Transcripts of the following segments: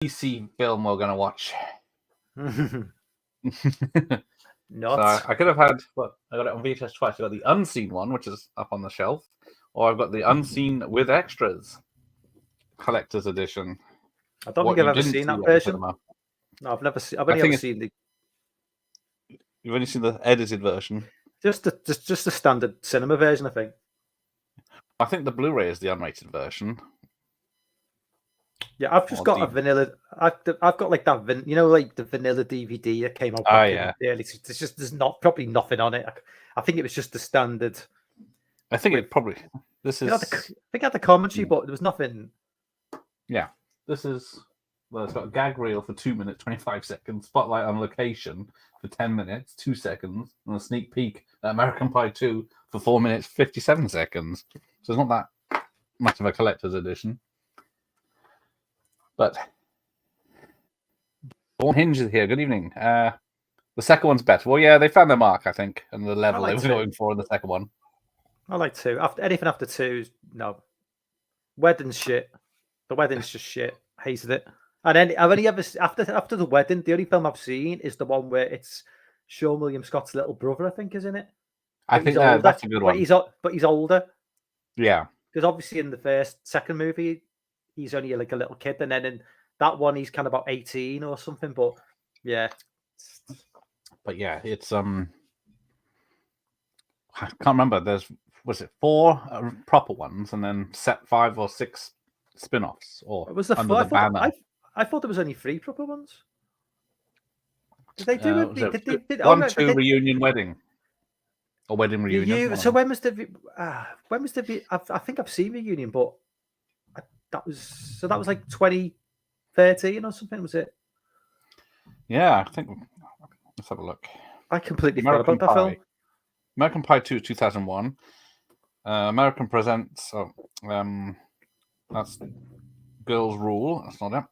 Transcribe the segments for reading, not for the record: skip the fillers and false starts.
DC film we're going to watch. Not. So I could have had, I got it on VHS twice. I got the unseen one, which is up on the shelf, or I've got the unseen with extras collector's edition. I don't think I've ever seen that version. No, I've never seen. I've only ever seen the. You've only seen the edited version. Just the standard cinema version, I think. I think the Blu-ray is the unrated version. Yeah, I've just got a vanilla. I've got like that, like the vanilla DVD that came out. Yeah. There's probably nothing on it. I think it was just the standard. I think it probably. This is. I think it had the commentary, but there was nothing. Yeah, this is. Well, it's got a gag reel for 2 minutes, 25 seconds, spotlight on location for 10 minutes, 2 seconds, and a sneak peek at American Pie 2 for 4 minutes, 57 seconds. So it's not that much of a collector's edition. But Born Hinge is here. Good evening. The second one's better. Well, yeah, they found their mark, I think, and the level they were going for in the second one. I like 2. Anything after 2, no. Wedding's shit. The wedding's just shit. Hated it. And then I've only ever after the wedding, the only film I've seen is the one where it's Sean William Scott's little brother, I think, isn't it? I think that's a good one. But he's older. Yeah. Because obviously in the second movie, he's only like a little kid, and then in that one he's kind of about 18 or something. But yeah. But yeah, it's I can't remember. Was it 4 proper ones and then 5 or 6 spin-offs? Or it was the banner? I thought there was only 3 proper ones. Did they do it? 1, 2 reunion wedding, or wedding reunion. So when was the? I think I've seen Reunion, but that was like 2013 or something. Was it? Yeah, I think. Let's have a look. I completely forgot about that film. American Pie 2, 2001. American Presents. That's Girls Rule. That's not it.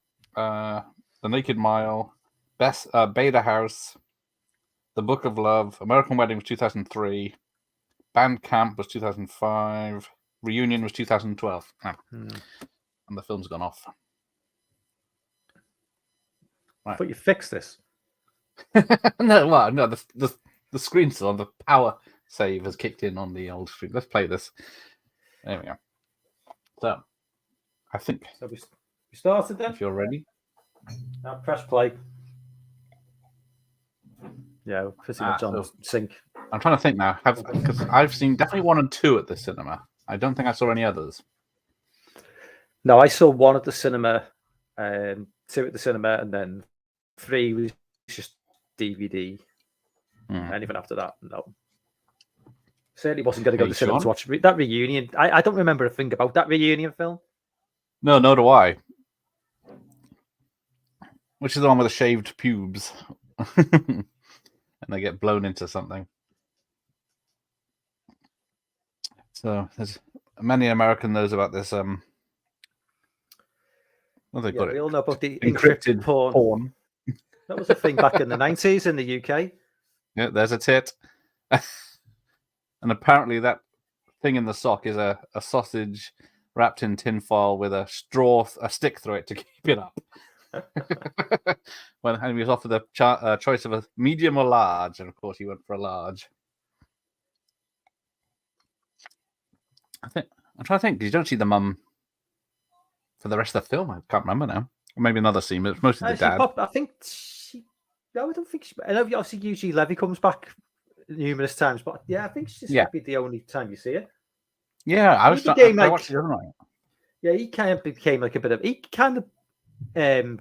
The Naked Mile, Beta House, The Book of Love, American Wedding was 2003, Band Camp was 2005, Reunion was 2012. And the film's gone off. Right. I thought you fixed this. No, the screen's still on. The power save has kicked in on the old screen. Let's play this. There we go. So, I think. So we started then? If you're ready. Now press play. Yeah, pretty much on sync. I'm trying to think now, because I've seen definitely 1 and 2 at the cinema. I don't think I saw any others. No, I saw 1 at the cinema, 2 at the cinema, and then 3 was just DVD. Anything after that, no. Certainly wasn't going to go to the cinema to watch that Reunion. I don't remember a thing about that Reunion film. No, nor do I. Which is the one with the shaved pubes. And they get blown into something. So there's many American knows about this. What they got it? We all know about the encrypted porn. That was a thing back in the 90s in the UK. Yeah, there's a tit. And apparently that thing in the sock is a sausage wrapped in tinfoil with a stick through it to keep it up. When he was offered the choice of a medium or large, and of course he went for a large. I'm trying to think. You don't see the mum for the rest of the film. I can't remember now. Or maybe another scene, but it's mostly the dad. I think no, I don't think. I know obviously Eugene Levy comes back numerous times, but yeah, I think this might be the only time you see it. Yeah, I watched it the other night. Yeah, he kind of became like a bit of. He kind of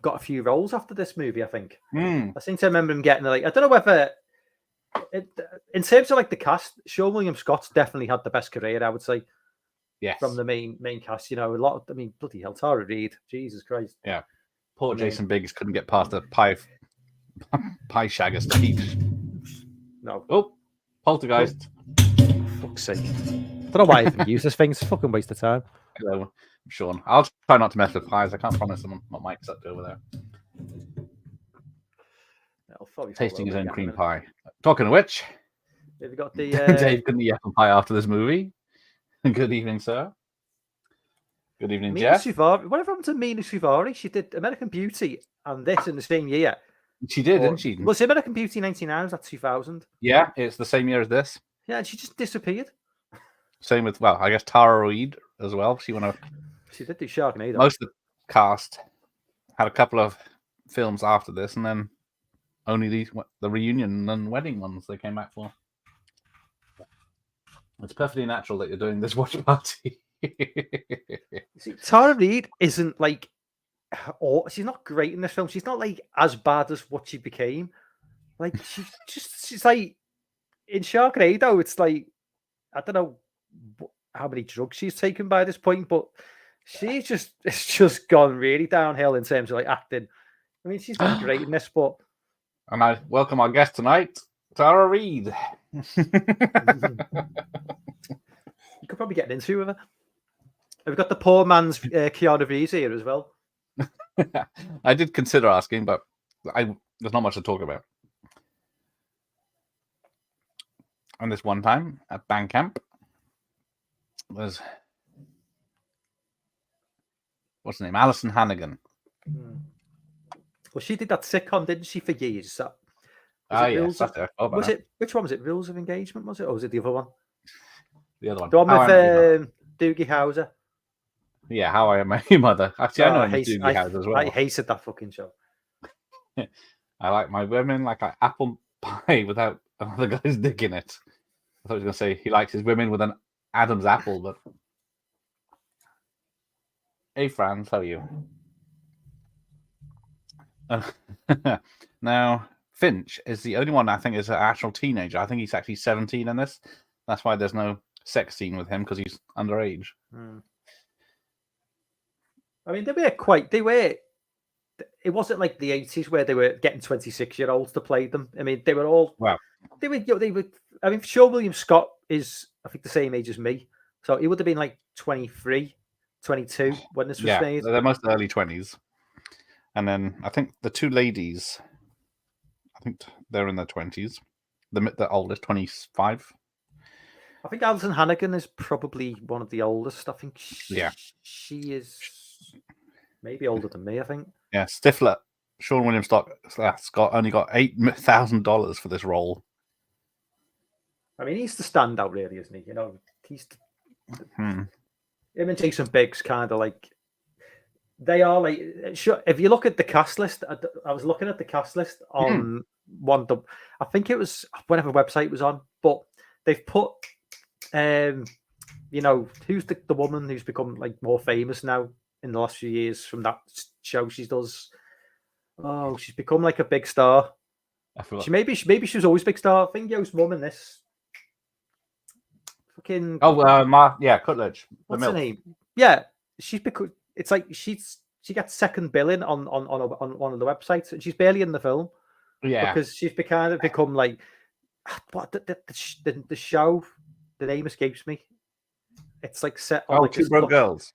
got a few roles after this movie. I think. I seem to remember him getting like. I don't know whether. In terms of like the cast, Sean William Scott's definitely had the best career, I would say. Yes. From the main cast, a lot of. I mean, bloody hell, Tara Reid, Jesus Christ. Yeah. Poor Jason Biggs couldn't get past the pie shagger's teeth. No. Oh, Poltergeist. Fuck's sake. I don't know why I even use this thing. It's a fucking waste of time. Hello, Sean. I'll try not to mess with pies. I can't promise them what Mike's up to over there. Tasting his own cream pie. Talking of which, have you got the Dave couldn't eat apple pie after this movie. Good evening, sir. Good evening, Mina Jeff. Suvari. Whatever happened to Mina Suvari? She did American Beauty and this in the same year. She did, didn't she? Was American Beauty 99? Was that 2000? Yeah, it's the same year as this. Yeah, and she just disappeared. Same with, well, I guess Tara Reid as well. She did do Sharknado. Most of the cast had a couple of films after this, and then only the reunion and wedding ones they came back for. It's perfectly natural that you're doing this watch party. See, Tara Reid isn't like, she's not great in this film. She's not like as bad as what she became. Like she's like in Sharknado. It's like, I don't know how many drugs she's taken by this point, but it's just gone really downhill in terms of like acting. I mean, she's not great in this, but. And I welcome our guest tonight, Tara Reid. You could probably get an interview with her. We've got the poor man's Keanu Reeves here as well. I did consider asking, but there's not much to talk about. And this one time at Bandcamp was, what's her name? Alison Hannigan. Well, she did that sitcom, didn't she, for years? Yes. Which one was it? Rules of Engagement, was it? Or was it the other one? The other one. The one with Doogie Howser. Yeah, How I Met Your Mother. Actually, I know Doogie Howser as well. I hated that fucking show. I like my women like apple pie without another guy's dick in it. I thought he was going to say he likes his women with an Adam's apple, but... Hey, Franz, how are you? Now, Finch is the only one I think is an actual teenager. I think he's actually 17 in this. That's why there's no sex scene with him, because he's underage. I mean, it wasn't like the 80s where they were getting 26-year-olds to play them. I mean, they were all... Wow. They were. I mean, Sean William Scott is, I think, the same age as me. So he would have been like 23, 22 when this was made. They're most early 20s. And then I think the two ladies, I think they're in their 20s. The oldest, 25. I think Alison Hannigan is probably one of the oldest. I think she is maybe older than me, I think. Yeah, Stifler, Sean William Scott only got $8,000 for this role. I mean, he's the standout, really, isn't he? You know, he's him and Jason Biggs kind of like, they are like, if you look at the cast list, I was looking at the cast list on I think it was whatever website it was on, but they've put, you know, who's the woman who's become like more famous now in the last few years from that show she does. Oh, she's become like a big star. Maybe she was always a big star. I think Yo's mum in this. Fucking. Cutledge. What's her name? Yeah, she's because it's like she gets second billing on one of the websites, and she's barely in the film. Yeah, because she's kind of become like what the show. The name escapes me. It's like set on like Two Broke Girls.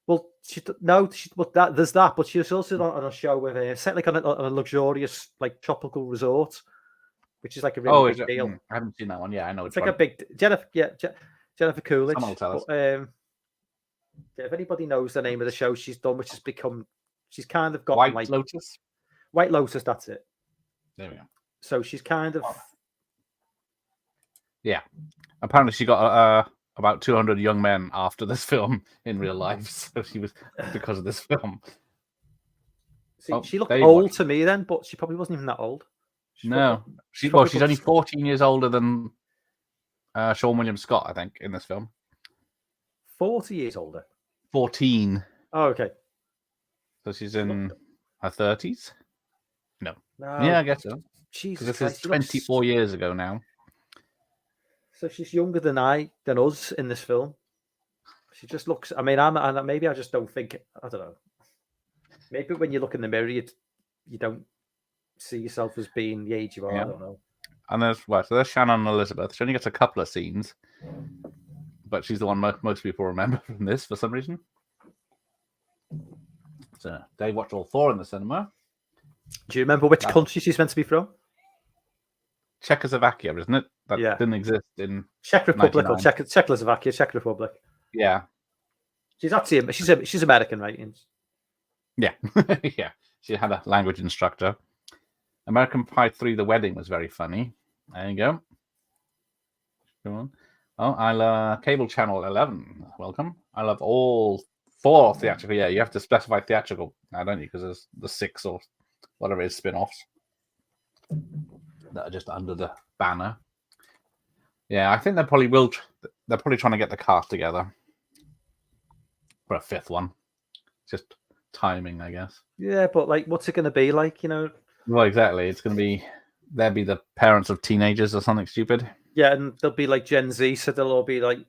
Well, there's that, but she's also on a show with set like on a luxurious like tropical resort, which is like a really big deal. I haven't seen that one. Yeah, I know it's like a big Jennifer Coolidge. Someone will tell us. If anybody knows the name of the show she's done, which has become, she's kind of got White Lotus. White Lotus, that's it. There we go. So she's kind of. Yeah, apparently she got about 200 young men after this film in real life. So she was because of this film. See, she looked old to me then, but she probably wasn't even that old. She's only 14 years older than Sean William Scott, I think, in this film. 40 years older. 14. Oh, okay. So she's in her 30s? No. Yeah, I guess so. Jesus, this is 24 years ago now. So she's younger than us in this film. She just looks. I mean, maybe I just don't think. I don't know. Maybe when you look in the mirror, you don't see yourself as being the age you are. Yeah. I don't know. And there's Shannon Elizabeth. She only gets a couple of scenes, but she's the one most people remember from this for some reason. So Dave watched all 4 in the cinema. Do you remember which country she's meant to be from? Czechoslovakia, isn't it? That didn't exist in Czech Republic or Czechoslovakia, Czech Republic. Yeah. She's actually she's American, right? Yeah, yeah. She had a language instructor. American Pie 3: The Wedding was very funny. There you go. Come on. Oh, I love Cable Channel 11. Welcome. I love all 4 theatrical. Yeah, you have to specify theatrical now, don't you? Because there's the 6 or whatever it is spin-offs that are just under the banner. Yeah, I think they probably will. They're probably trying to get the cast together for a 5th one. Just timing, I guess. Yeah, but like, what's it going to be like? Well, exactly. It's going to be they'll be the parents of teenagers or something stupid. Yeah, and they'll be like Gen Z, so they'll all be like,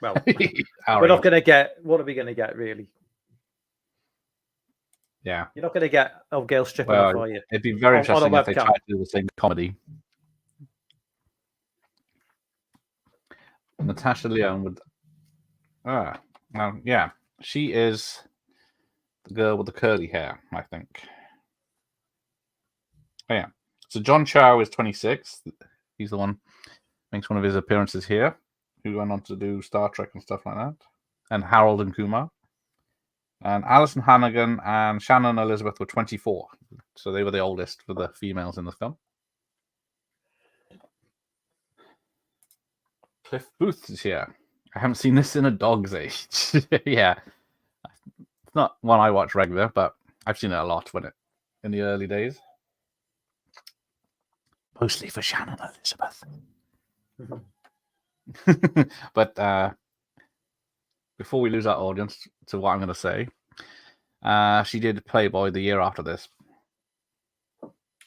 well, we're not going to get. What are we going to get, really? Yeah, you're not going to get girl stripping off, are you? It'd be very interesting if they tried to do the same comedy. Natasha Lyonne would. Yeah, she is the girl with the curly hair, I think. Oh, yeah. So John Chow is 26. He's the one makes one of his appearances here, who went on to do Star Trek and stuff like that. And Harold and Kumar. And Alison Hannigan and Shannon Elizabeth were 24. So they were the oldest for the females in the film. Cliff Booth is here. I haven't seen this in a dog's age. Yeah. It's not one I watch regular, but I've seen it a lot in the early days. Mostly for Shannon Elizabeth. But before we lose our audience to what I'm going to say, she did Playboy the year after this.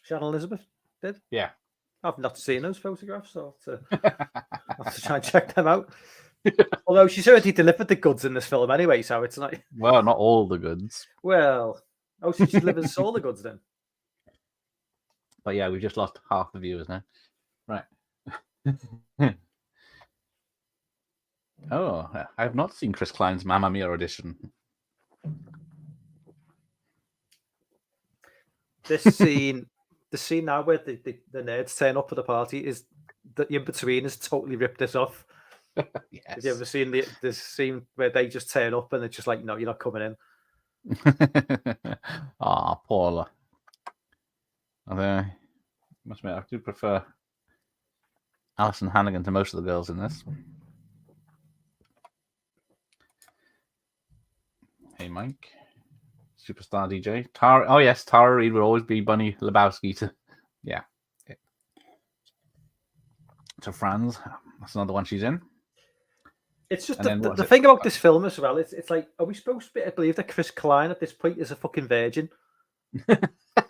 Shannon Elizabeth did? Yeah. I've not seen those photographs, so I'll have to try and check them out. Although she's already delivered the goods in this film anyway, so it's not... Well, not all the goods. Well, so she delivers all the goods then. But yeah, we've just lost half the viewers now. Right. Oh, I have not seen Chris Klein's Mamma Mia audition. The scene now where the nerds turn up for the party is the in-between is totally ripped this off. Yes. Have you ever seen the scene where they just turn up and it's just like, no, you're not coming in? Ah, Paula. I must admit, I do prefer Alison Hannigan to most of the girls in this. Hey, Mike. Superstar DJ. Tara. Oh, yes, Tara Reid will always be Bunny Lebowski to... Yeah. To Franz. That's another one she's in. It's just the thing about this film as well. It's like, are we supposed to believe that Chris Klein at this point is a fucking virgin? You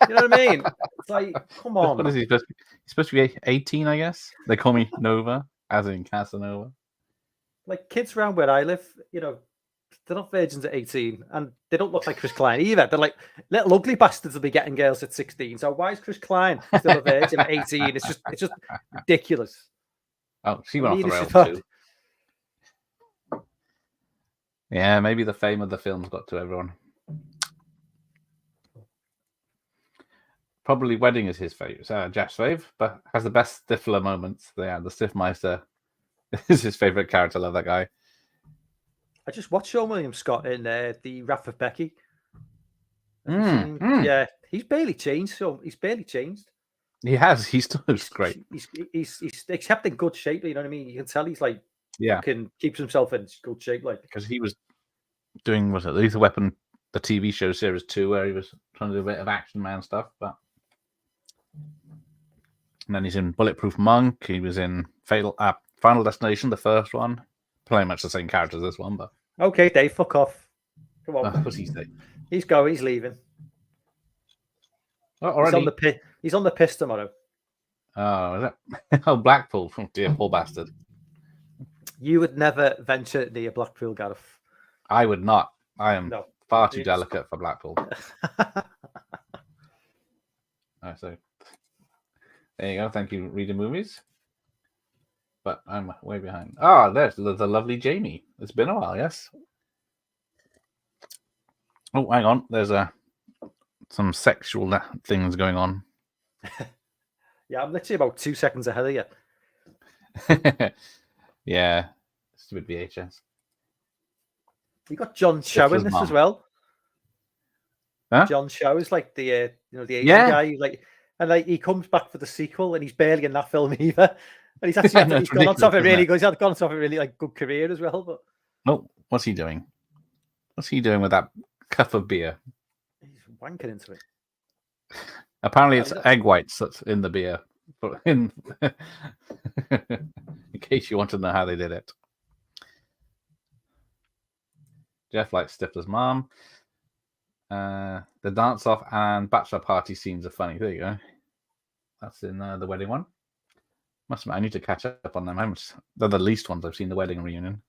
know what I mean? It's like, come on. What is he supposed to be? He's supposed to be 18, I guess. They call me Nova, as in Casanova. Like, kids around where I live, they're not virgins at 18, and they don't look like Chris Klein either. They're like little ugly bastards will be getting girls at 16. So why is Chris Klein still a virgin at 18? It's just ridiculous. Oh, she went off the rails too. Yeah, maybe the fame of the film's got to everyone. Probably Wedding is his favorite, Jeff's fave, but has the best Stifler moments. Yeah, the Stiffmeister is his favorite character. I love that guy. I just watched Sean William Scott in the Wrath of Becky. Yeah, he's barely changed. So he's barely changed. He has. He still looks great. He's kept in good shape. You know what I mean? You can tell he's like, keeps himself in good shape. Like, because he was doing Lethal Weapon, the TV show series 2, where he was trying to do a bit of Action Man stuff, but. And then he's in Bulletproof Monk. He was in Final Destination, the first one. Pretty much the same character as this one, but... Okay, Dave, fuck off. Come on. What's he say? He's going, he's leaving. Oh, already? He's on the piss tomorrow. Oh, is it? Oh, Blackpool. Oh, dear, poor bastard. You would never venture near Blackpool, Gareth. I would not. I am far too delicate for Blackpool. So... There you go. Thank you, Reading Movies. But I'm way behind. Ah, there's the lovely Jamie. It's been a while, yes. Oh, hang on. There's some sexual things going on. Yeah, I'm literally about 2 seconds ahead of you. Yeah. Stupid VHS. You got John Cho in Stifler's this mom. as well. Huh? John Cho is like the the Asian Yeah. guy, like he comes back for the sequel and he's barely in that film either. And he's actually No, he's it's gone on to have a ridiculous, isn't really it? good, he's gone on to have a really like good career as well. But No, what's he doing? What's he doing with that cup of beer? he's wanking into it. Apparently, it's egg whites that's in the beer. But in case you want to know how they did it, Jeff likes Stifler's mom. The dance off and bachelor party scenes are funny. There you go. That's in the wedding one. Must admit, I need to catch up on them. They're the least ones I've seen. The wedding reunion.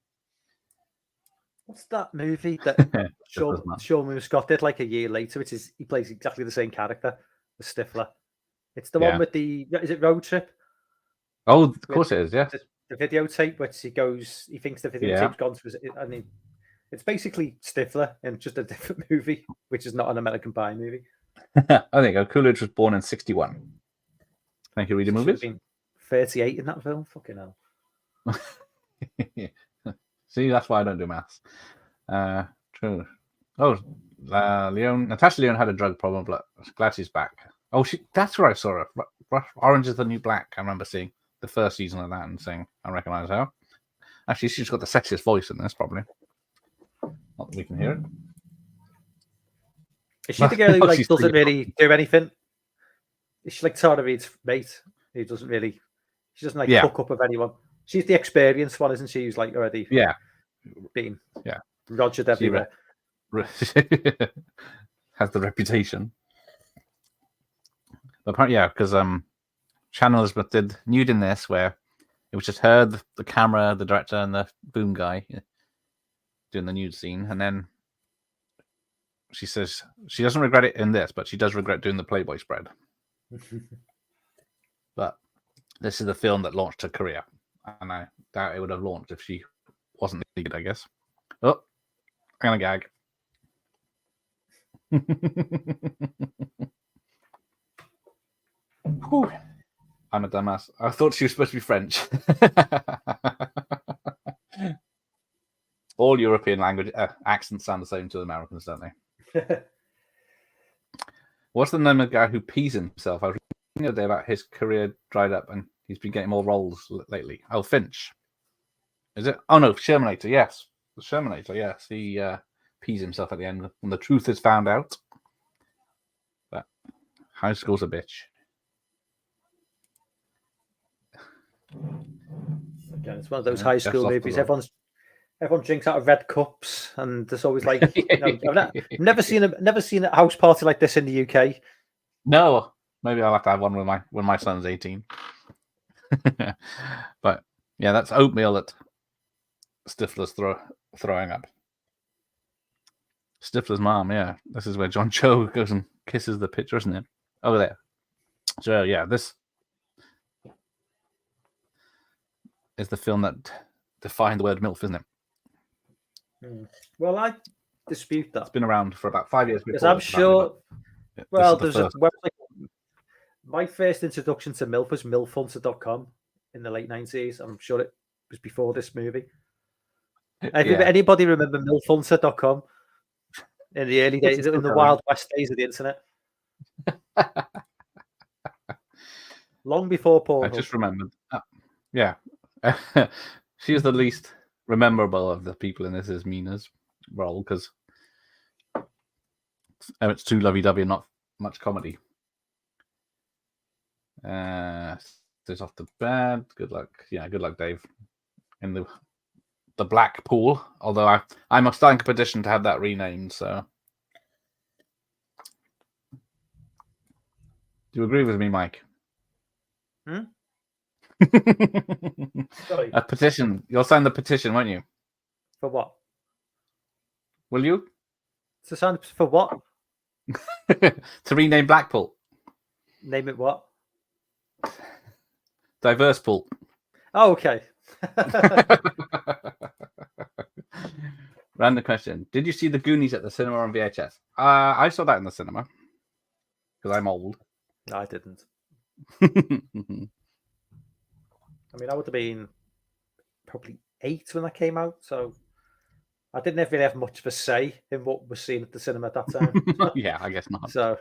What's that movie that Stifler's mom. Sean Moon Scott did like a year later? Which is he plays exactly the same character, the Stifler. It's the Yeah. one with the is it Road Trip? Oh, of course it is. Yeah. The videotape, which he thinks the videotape's gone through. I mean, it's basically Stifler in just a different movie, which is not an American Pie movie. Oh, there you go. Coolidge was born in 1961. Thank you, reading movies. Been 38 in that film. Fucking hell. See, that's why I don't do maths. True. Oh, Natasha Lyonne had a drug problem, but glad she's back. Oh, that's where I saw her. Orange is the New Black. I remember seeing the first season of that and saying, I recognize her. Actually, she's got the sexiest voice in this, probably. Not that we can hear it. Is she the girl who like doesn't really do anything? Is she like Tara Reid's mate? Who doesn't really? She doesn't like hook up with anyone. She's the experienced one, isn't she? Who's like already been Rogered everywhere. Has the reputation. But apparently, because Shannon Elizabeth did nude in this, where it was just her, the camera, the director, and the boom guy doing the nude scene, and then she says she doesn't regret it in this, but she does regret doing the Playboy spread. But this is the film that launched her career, and I doubt it would have launched if she wasn't needed, I guess. Oh, I'm gonna gag. Whew. I'm a dumbass. I thought she was supposed to be French. All European language accents sound the same to the Americans, don't they? What's the name of the guy who pees himself? I was reading the other day about his career dried up and he's been getting more roles lately. Oh, Finch. Is it? Oh, no, Shermanator, yes. The Shermanator, yes. He pees himself at the end when the truth is found out. But high school's a bitch. Again, it's one of those high school movies. Everyone drinks out of red cups, and there's always like I've never seen a house party like this in the UK. No, maybe I'll have to have one when my son's 18. But yeah, that's oatmeal that Stifler's throwing up. Stifler's mom, yeah. This is where John Cho goes and kisses the picture, isn't it? Over there. So yeah, this is the film that defined the word MILF, isn't it? Well, I dispute that. It's been around for about 5 years. Because I'm sure. Well, there's a website. My first introduction to MILF was milfhunter.com in the late 90s. I'm sure it was before this movie. Anybody remember milfhunter.com in the early days, in the Wild West days of the internet? Long before Paul. I just remembered. Yeah. She is the least memorable of the people in this is Mina's role because it's too lovey-dovey and not much comedy. Goes off the bed. Good luck. Yeah, good luck, Dave. In the black pool. Although I'm starting a petition to have that renamed. So, do you agree with me, Mike? Sorry. A petition. You'll sign the petition, won't you? For what? Will you? To sign for what? To rename Blackpool. Name it what? Diverse Pool. Oh, okay. Random question. Did you see the Goonies at the cinema on VHS? I saw that in the cinema. Because I'm old. No, I didn't. I mean, I would have been probably 8 when that came out, so I didn't really have much of a say in what was seen at the cinema at that time. Yeah, I guess not. So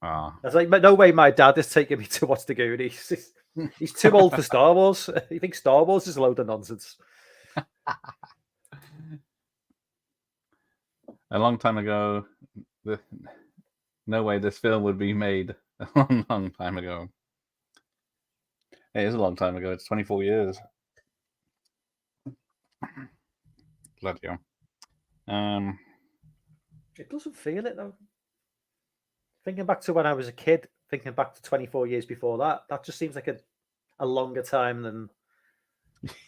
Ah. I was like, no way my dad is taking me to watch the Goonies. He's too old for Star Wars. He thinks Star Wars is a load of nonsense. A long time ago, no way this film would be made. A long, long time ago. It is a long time ago. It's 24 years. Bloody hell. It doesn't feel it though. Thinking back to when I was a kid, thinking back to 24 years before that, that just seems like a longer time than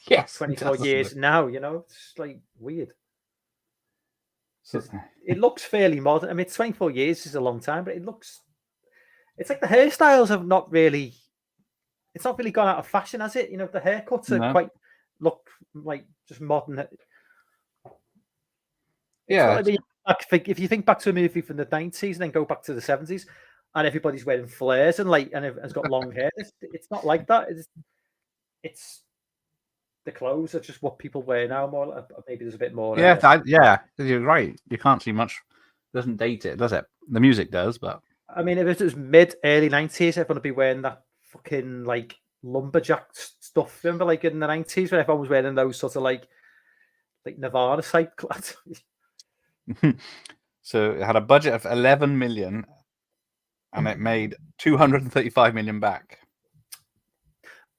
Yes, 24 years now, you know? It's like weird. So, It looks fairly modern. I mean, 24 years is a long time, but it's like the hairstyles have not really, it's not really gone out of fashion, has it? You know, the haircuts are quite, look like just modern. Yeah. If you think back to a movie from the 90s and then go back to the 70s and everybody's wearing flares and has got long hair, it's not like that. It's the clothes are just what people wear now. More maybe there's a bit more. Yeah, you're right. You can't see much. It doesn't date it, does it? The music does, but I mean, if it was early 90s, everyone would be wearing that fucking like lumberjack stuff. Remember, like in the 90s, when everyone was wearing those sort of like Nirvana type clothes. So it had a budget of 11 million and it made 235 million back.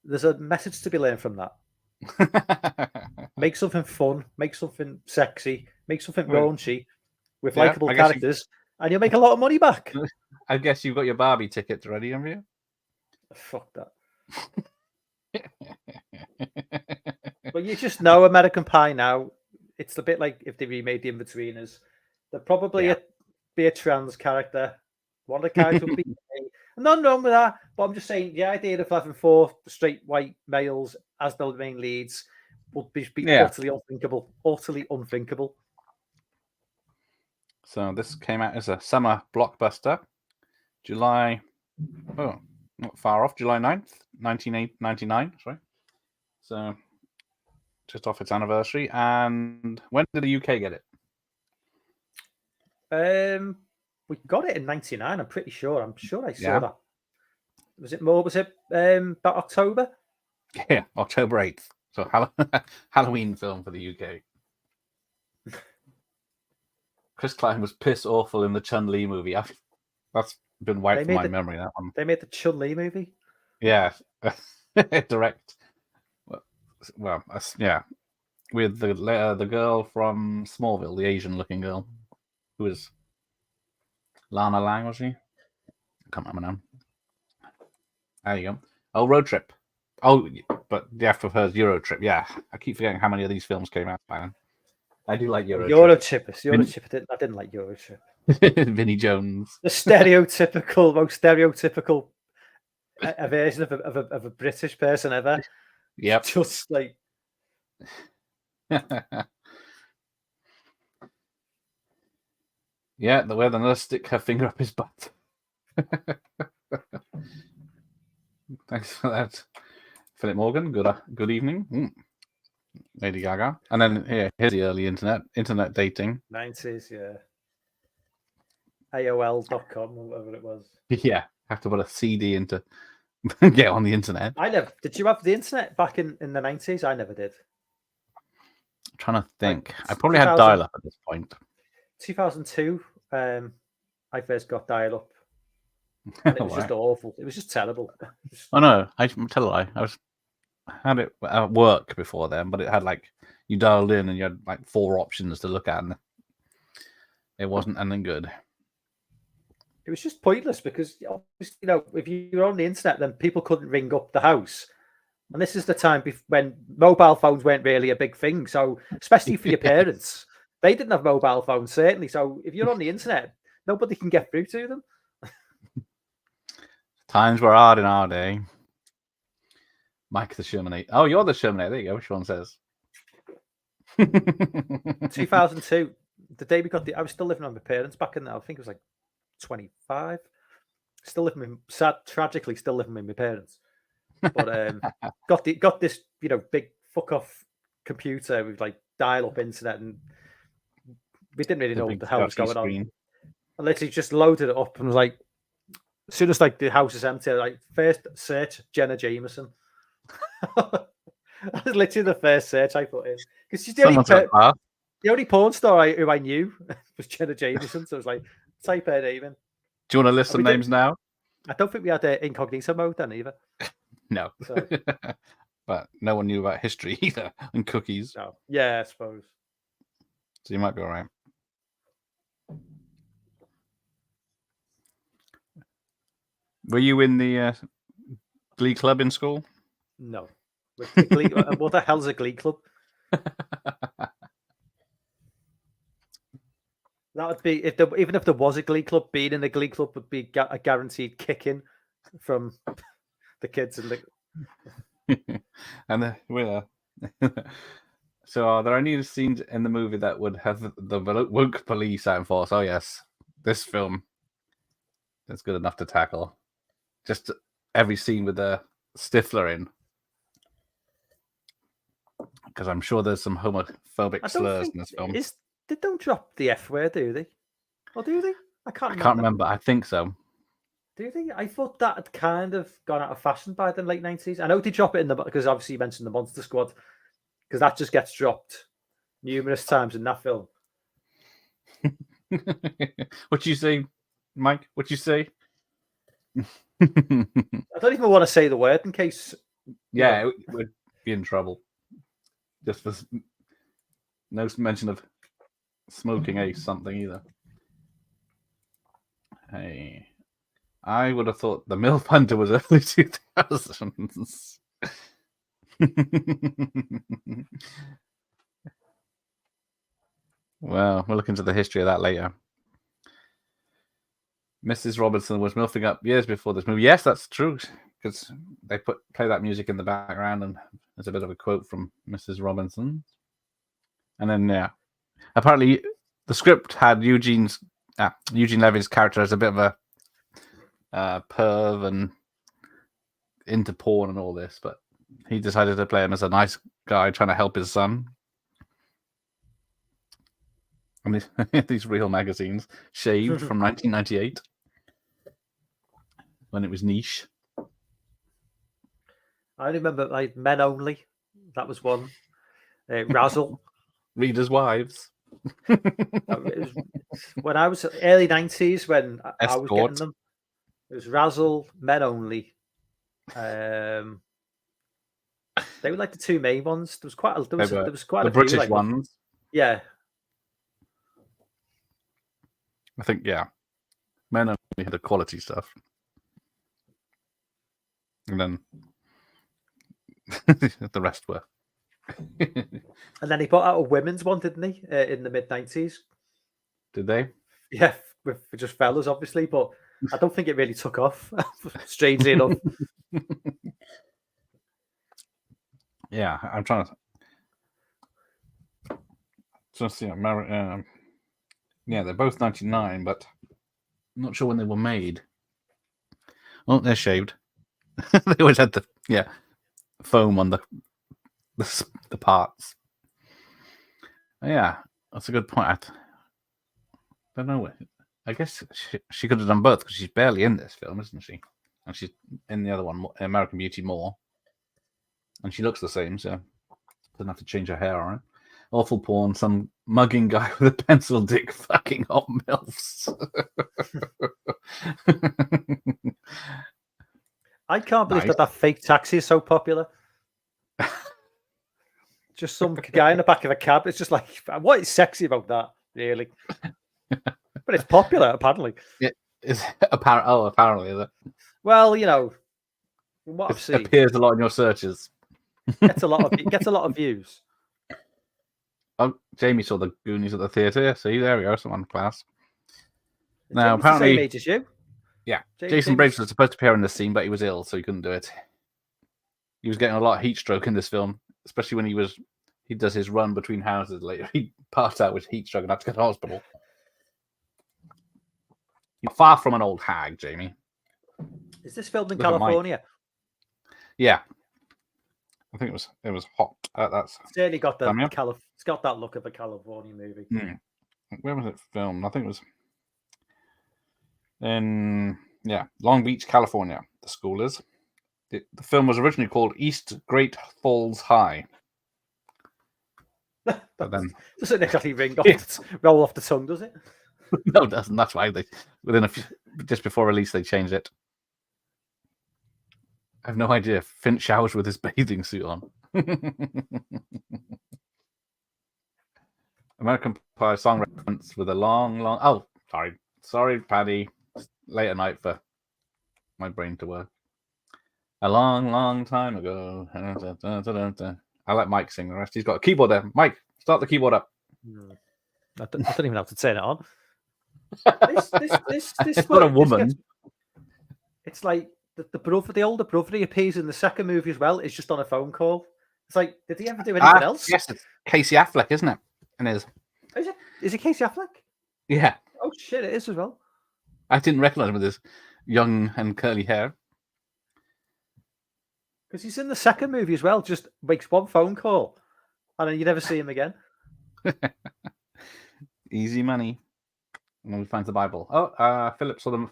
There's a message to be learned from that. Make something fun, make something sexy, make something raunchy with likable characters, and you'll make a lot of money back. I guess you've got your Barbie tickets ready, haven't you? Fuck that. But you just know American Pie now. It's a bit like if they remade The Inbetweeners. There'd probably be a trans character. One of the characters would be gay. Nothing wrong with that, but I'm just saying the idea of having 4 straight white males as the main leads would be utterly unthinkable. Utterly unthinkable. So this came out as a summer blockbuster. July, not far off, July 9th, 1999, sorry. So just off its anniversary. And when did the UK get it? We got it in 99, I'm pretty sure. I'm sure I saw that. Was it about October? Yeah, October 8th. So Halloween film for the UK. Chris Klein was piss awful in the Chun-Li movie. That's been wiped from my memory, that one. They made the Chun-Li movie? Yeah. Direct. Well, yeah. With the girl from Smallville, the Asian-looking girl. Who was Lana Lang, was she? I can't remember now. There you go. Oh, Road Trip. Oh, but the after hers Euro Trip. Yeah, I keep forgetting how many of these films came out by then. I do like Euro Trip. I didn't like Euro Trip. Vinnie Jones. The most stereotypical version of a British person ever. Yep. Just like. Yeah, the way the nurse stick her finger up his butt. Thanks for that, Philip Morgan. Good evening, Lady Gaga. And then here's the early internet dating. 90s, yeah. AOL.com, whatever it was. Yeah, have to put a CD into get on the internet. I never. Did you have the internet back in the 90s? I never did. I'm trying to think. I probably had dial-up at this point. 2002, I first got dial-up. And it was just awful. It was just terrible. Oh no, I tell a lie. I had it at work before then, but it had you dialed in and you had 4 options to look at, and it wasn't anything good. It was just pointless because if you were on the internet, then people couldn't ring up the house, and this is the time when mobile phones weren't really a big thing. So especially for your parents, they didn't have mobile phones certainly. So if you're on the internet, nobody can get through to them. Times were hard in our day. Mike the Shermanator. Oh, you're the Shermanator. There you go. Which one says? 2002. The day we got I was still living with my parents back in there. I think it was 25. Still living tragically still living with my parents. But got this, big fuck off computer with like dial-up internet, and we didn't really know what the hell was going on. I literally just loaded it up and was like, as soon as like the house is empty, like first search Jenna Jameson. That was literally the first search I put in because she's the only porn star who I knew was Jenna Jameson. So I was like, type her name in. Do you want to list some names now? I don't think we had incognito mode then either. No. So. But no one knew about history either and cookies. No. Yeah, I suppose. So you might be all right. Were you in the Glee Club in school? No. What the hell's a Glee Club? That would be even if there was a Glee Club, being in the Glee Club would be a guaranteed kicking from the kids and the. And so are there any scenes in the movie that would have the woke police out in force? Oh yes, this film is good enough to tackle. Just every scene with the Stifler in, because I'm sure there's some homophobic slurs in this film. They don't drop the F word, do they? Or do they? I can't remember. I think so. Do they? I thought that had kind of gone out of fashion by the late 90s. I know they drop it because obviously you mentioned the Monster Squad, because that just gets dropped numerous times in that film. What you say, Mike? What you say? I don't even want to say the word in case. Yeah, we'd be in trouble. Just for no mention of smoking something either. Hey, I would have thought the MILF Hunter was early 2000s. Well, we'll look into the history of that later. Mrs. Robinson was milfing up years before this movie. Yes, that's true, because they play that music in the background, and there's a bit of a quote from Mrs. Robinson. And then, apparently the script had Eugene Levy's character as a bit of a perv and into porn and all this, but he decided to play him as a nice guy trying to help his son. And these real magazines, Shaved from 1998, when it was niche. I remember like Men Only. That was one. Razzle. Readers' Wives. When I was early 90s, when I was getting them, it was Razzle, Men Only. They were like the two main ones. There was quite a the British few, like, ones. Yeah. I think, Men Only had the quality stuff. And then the rest were. And then he put out a women's one, didn't he? In the mid-90s. Did they? Yeah, with just fellas, obviously, but I don't think it really took off, strangely enough. Yeah, I'm trying to just see. Yeah, they're both 99, but I'm not sure when they were made. Oh, they're shaved. They always had the foam on the parts. Yeah, that's a good point. I don't know. I guess she could have done both, because she's barely in this film, isn't she? And she's in the other one, American Beauty, more. And she looks the same, so doesn't have to change her hair on it. Awful porn, some mugging guy with a pencil dick fucking hot MILFs. I can't believe that fake taxi is so popular. Just some guy in the back of a cab. It's just like, what is sexy about that, really? But it's popular, apparently. It is apparently, is it? Well, what I've seen, appears a lot in your searches. Gets a lot of views. Oh, Jamie saw the Goonies at the theatre. See, there we go. Someone class. Now, apparently, the same age as you. Yeah, Jason Briggs was supposed to appear in this scene, but he was ill, so he couldn't do it. He was getting a lot of heat stroke in this film, especially when he does his run between houses later. He passed out with heat stroke and had to go to hospital. You're far from an old hag, Jamie. Is this filmed in California? Yeah. I think it was hot at that Certainly got the time. Yeah. It's got that look of a California movie. Where was it filmed? I think it was in Long Beach, California. The school is. The film was originally called East Great Falls High. But then doesn't exactly roll off the tongue, does it? No, it doesn't. That's why just before release they changed it. I have no idea. Finch showers with his bathing suit on. American Pie song reference with a long. Oh, sorry, Paddy. Late at night for my brain to work. A long time ago. I let Mike sing the rest. He's got a keyboard there. Mike, start the keyboard up. I don't even know how to turn it on. This it's not a woman. It's like the older brother, he appears in the second movie as well. Is just on a phone call. It's like, did he ever do anything else? Yes, it's Casey Affleck, isn't it? And is it Casey Affleck? Yeah. Oh shit, it is as well. I didn't recognize him with his young and curly hair. Because he's in the second movie as well. Just makes one phone call, and then you never see him again. Easy money. And then we find the Bible. Oh, Philip saw the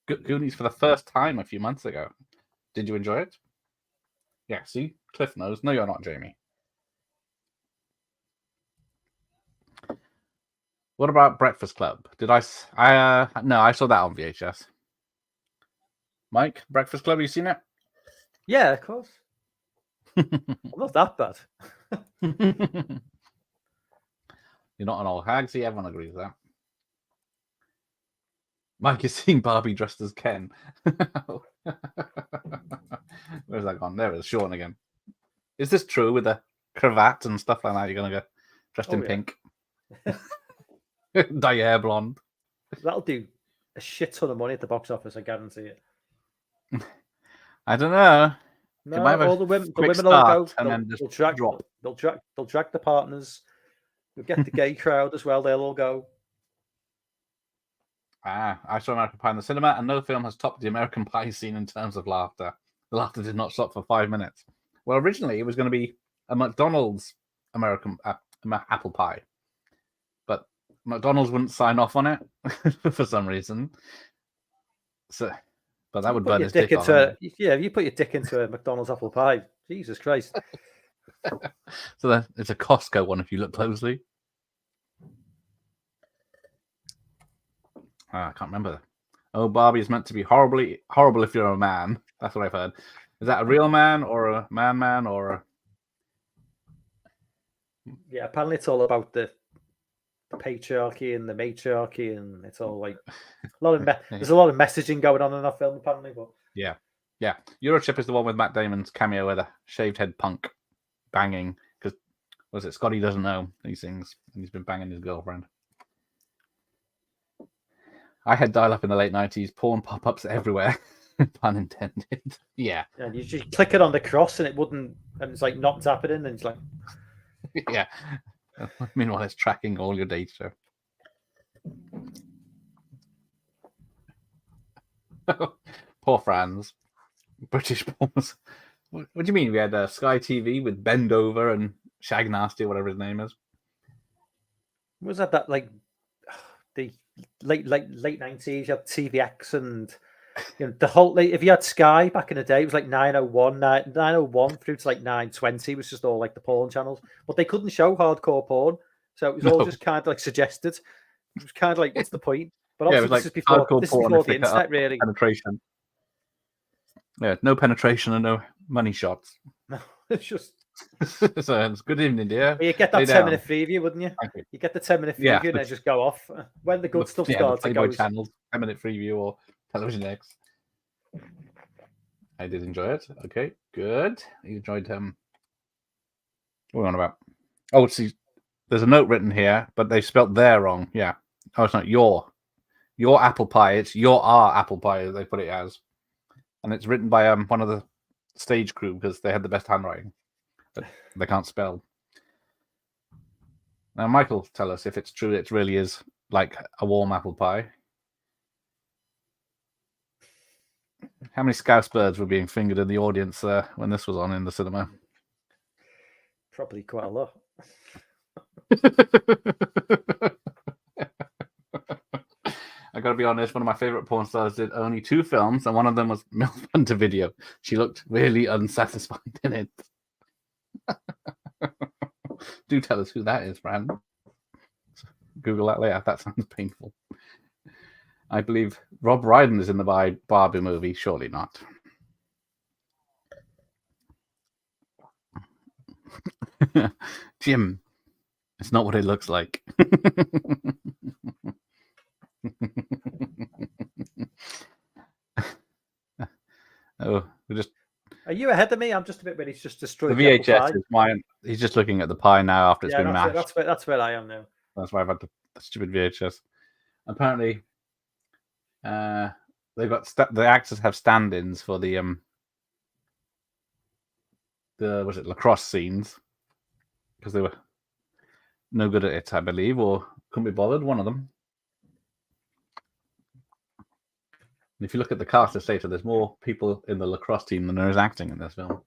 Goonies for the first time a few months ago. Did you enjoy it? Yeah, see? Cliff knows. No, you're not, Jamie. What about Breakfast Club? Did I no, I saw that on VHS. Mike, Breakfast Club, you seen it? Yeah, of course. Not that bad. You're not an old hag, see, everyone agrees with that. Mike is seeing Barbie dressed as Ken. Where's that gone? There it is, Sean again. Is this true with the cravat and stuff like that? You're going to go dressed in pink? Dye your hair blonde. That'll do a shit ton of money at the box office, I guarantee it. I don't know. No, all the women will go. They'll track the partners. You'll get the gay crowd as well. They'll all go. I saw American Pie in the cinema, and no film has topped the American Pie scene in terms of laughter. The laughter did not stop for 5 minutes. Well, originally it was going to be a McDonald's American apple pie, but McDonald's wouldn't sign off on it for some reason. So, but that would burn his dick off. Yeah, if you put your dick into a McDonald's apple pie, Jesus Christ. So it's a Costco one if you look closely. I can't remember. Oh, Barbie is meant to be horrible if you're a man. That's what I've heard. Is that a real man or a man or a... Yeah, apparently it's all about the patriarchy and the matriarchy, and it's all like there's a lot of messaging going on in that film, apparently. But yeah. Eurotrip is the one with Matt Damon's cameo with a shaved head punk banging, because was it Scotty doesn't know these things, and he's been banging his girlfriend. I had dial-up in the late 90s, porn pop-ups everywhere. Pun intended. Yeah. And you just click it on the cross and it wouldn't, and it's like not tapping in, and it's like... Yeah. Meanwhile, it's tracking all your data. Poor Franz. British porns. What do you mean? We had Sky TV with Bend Over and Shag Nasty, or whatever his name is. Was that like the late 90s? You had TVX, and the whole, if you had Sky back in the day, it was like 901 through to like 920. It was just all like the porn channels, but they couldn't show hardcore porn, so it was all just kind of like suggested. It was kind of like, what's the point? But yeah, it was like this is before the internet, really. Penetration. Yeah, no penetration and no money shots. No, it's just... So it's good evening, dear. Well, you get that 10-minute preview, wouldn't you? You get the 10-minute preview and then just go off. When the good stuff starts, it goes... channels, 10-minute preview or Television X. I did enjoy it. Okay, good. You enjoyed what are we on about? Oh, see, there's a note written here, but they spelt there wrong. Yeah. Oh, it's not your apple pie. It's our apple pie, they put it as. And it's written by one of the stage crew because they had the best handwriting. But they can't spell. Now, Michael, tell us if it's true. It really is like a warm apple pie. How many scouse birds were being fingered in the audience when this was on in the cinema? Probably quite a lot. I gotta be honest, one of my favorite porn stars did only 2 films, and one of them was MILF Hunter Video. She looked really unsatisfied in it. Do tell us who that is, Brand. Google that later. That sounds painful. I believe Rob Brydon is in the Barbie movie. Surely not. Jim, it's not what it looks like. Oh, we just. Are you ahead of me? I'm just a bit ready to just destroy the VHS is mine. He's just looking at the pie now after it's been mashed. That's where I am now. That's why I've had the stupid VHS. Apparently, they've got the actors have stand-ins for the lacrosse scenes because they were no good at it, I believe, or couldn't be bothered. One of them. And if you look at the cast of later, there's more people in the lacrosse team than there is acting in this film.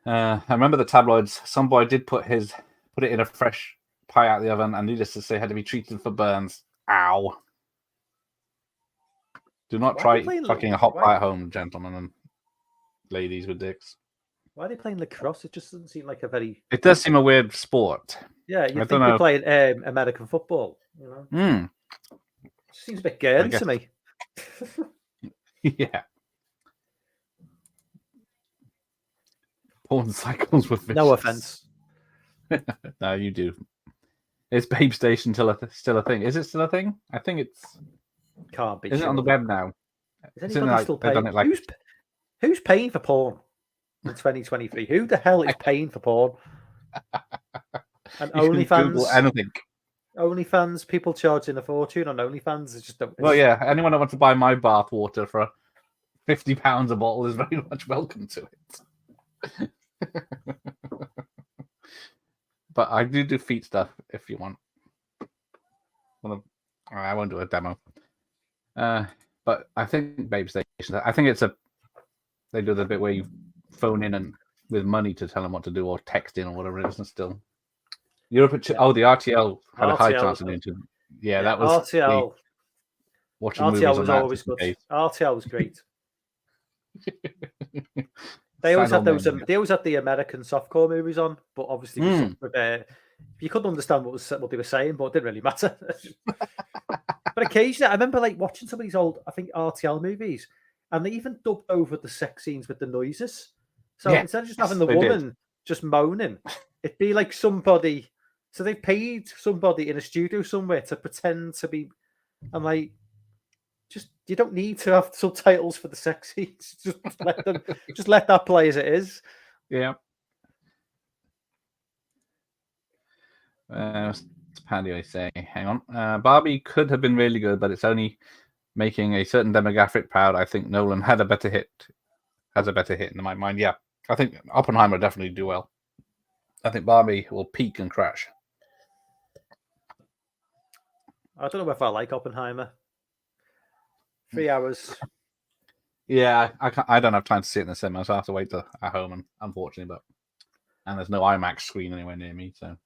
I remember the tabloids. Some boy did put it in a fresh pie out of the oven, and needless to say, had to be treated for burns. Ow! Do not try fucking a hot pie at home, gentlemen and ladies with dicks. Why are they playing lacrosse? It just doesn't seem like a very. It does seem a weird sport. Yeah, you think they're playing American football, you know? Seems a bit girly to me. Yeah. Porn cycles with vicious. No offense. No, you do. Is Babe Station still a thing? Is it still a thing? I think it's. Can't be. Isn't it on the web now? Is anybody still paying? Who's paying for porn in 2023? Who the hell is paying for porn? And OnlyFans. Anything. OnlyFans, people charging a fortune on OnlyFans. Just don't. Well, yeah. Anyone that wants to buy my bath water for £50 a bottle is very much welcome to it. But I do feet stuff if you want. I won't do a demo. But I think Babe Station. I think they do the bit where you phone in and with money to tell them what to do, or text in or whatever it is. And still, the RTL had a high chance of doing it. Yeah, that was RTL. Watching RTL was always good. RTL was great. They always had those. They always had the American softcore movies on, but obviously you couldn't understand what they were saying, but it didn't really matter. But occasionally, I remember watching some of these old, I think RTL movies, and they even dubbed over the sex scenes with the noises. So instead of just having the woman just moaning, it'd be like somebody. So they paid somebody in a studio somewhere to pretend to be. I'm like, you don't need to have subtitles for the sex scenes. Just let that play as it is. Yeah. Paddy, I say, hang on. Barbie could have been really good, but it's only making a certain demographic proud. I think Nolan has a better hit in my mind. Yeah, I think Oppenheimer definitely do well. I think Barbie will peak and crash. I don't know if I like Oppenheimer. 3 hours. Yeah, I don't have time to sit in the cinema, so I have to wait at home, unfortunately. And there's no IMAX screen anywhere near me, so.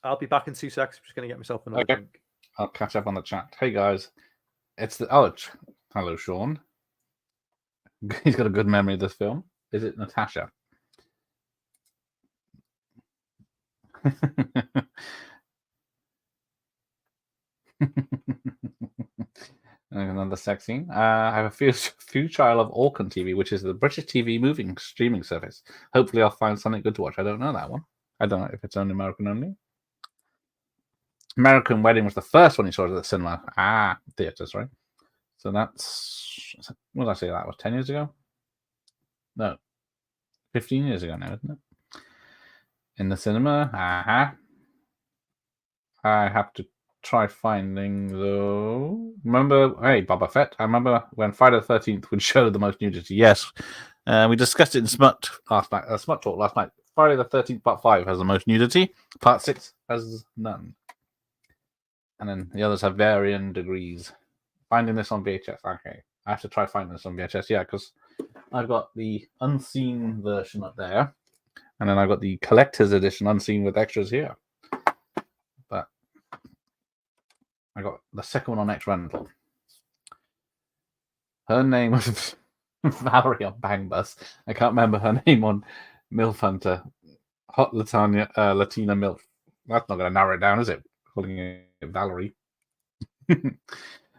I'll be back in 2 seconds. I'm just going to get myself another drink. I'll catch up on the chat. Hey guys, hello Sean. He's got a good memory of this film. Is it Natasha? Another sex scene. I have a few trial of Orkan TV, which is the British TV moving streaming service. Hopefully, I'll find something good to watch. I don't know that one. I don't know if it's only American only. American Wedding was the first one you saw at the cinema. Theaters, right? So that's, what did I say that was? 10 years ago? No, 15 years ago now, isn't it? In the cinema. I have to try finding though. Remember, hey, Boba Fett. I remember when Friday the 13th would show the most nudity. Yes, we discussed it in Smut last night. Smut Talk last night. Friday the 13th, Part 5 has the most nudity. Part 6 has none. And then the others have varying degrees. Finding this on VHS. Okay, I have to try finding this on VHS. Yeah, because I've got the unseen version up there. And then I got the collector's edition unseen with extras here. But I got the second one on X Rental. Her name was Valerie on Bang Bus. I can't remember her name on MILF Hunter. Hot Latina MILF. That's not going to narrow it down, is it? Calling it Valerie.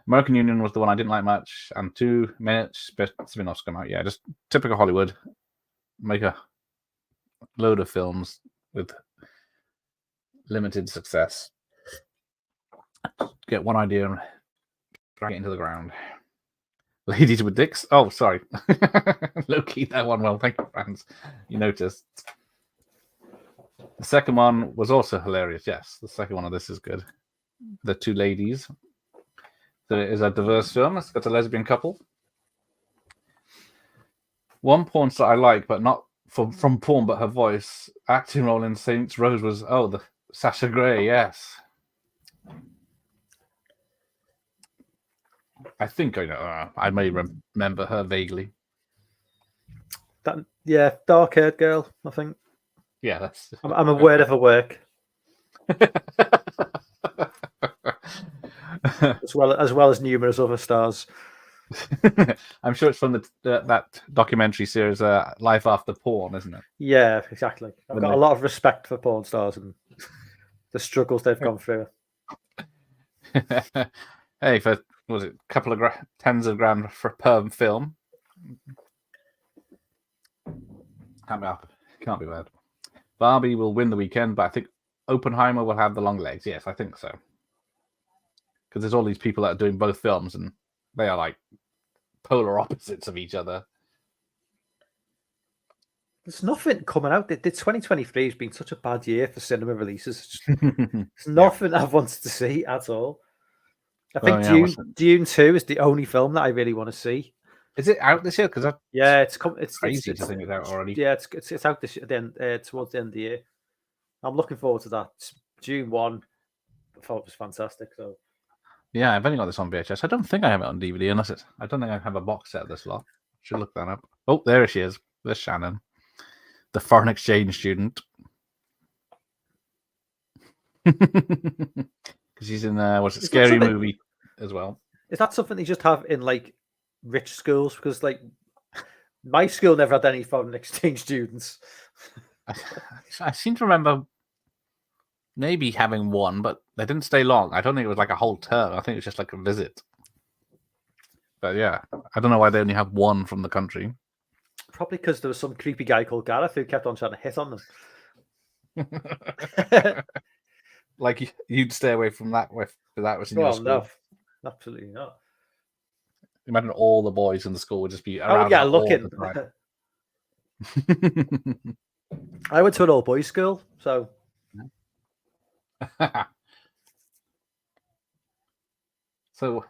American Union was the one I didn't like much, and 2 minutes spin-offs come out. Yeah, just typical Hollywood. Make a load of films with limited success. Get one idea and drag it into the ground. Ladies with Dicks. Oh, sorry. Low-key, that one well. Thank you, fans. You noticed. The second one was also hilarious. Yes, the second one of this is good. The 2 ladies. So it is a diverse film. It's got a lesbian couple. One porn star I like, but not from porn, but her voice. Acting role in Saints Rose was, the Sasha Grey, yes. I think I know. I may remember her vaguely. Dark-haired girl, I think. Yeah, that's... I'm aware of her work. as well as numerous other stars. I'm sure it's from that documentary series, Life After Porn, isn't it? Yeah, exactly. I've got a lot of respect for porn stars and the struggles they've gone through. Hey, for was it a couple of tens of grand for per film? Can't be bad. Barbie will win the weekend, but I think Oppenheimer will have the long legs. Yes, I think so. Because there's all these people that are doing both films, and they are like polar opposites of each other. There's nothing coming out. The 2023 has been such a bad year for cinema releases. There's nothing I wanted to see at all. I think Dune 2 is the only film that I really want to see. Is it out this year? Because it's crazy to think it's out already. Yeah, it's out this towards the end of the year. I'm looking forward to that. Dune 1, I thought it was fantastic. So yeah, I've only got this on VHS. I don't think I have it on DVD unless I don't think I have a box set of this lot. Should look that up. Oh, there she is. There's Shannon, the foreign exchange student. Because she's in Scary Movie as well. Is that something they just have in like rich schools? Because like my school never had any foreign exchange students. I seem to remember maybe having one, but they didn't stay long. I don't think it was like a whole term. I think it was just like a visit. But yeah, I don't know why they only have one from the country. Probably because there was some creepy guy called Gareth who kept on trying to hit on them. Like you'd stay away from that if that was in your school. No, absolutely not. Imagine all the boys in the school would just be around. Looking. I went to an all boys school, so. So,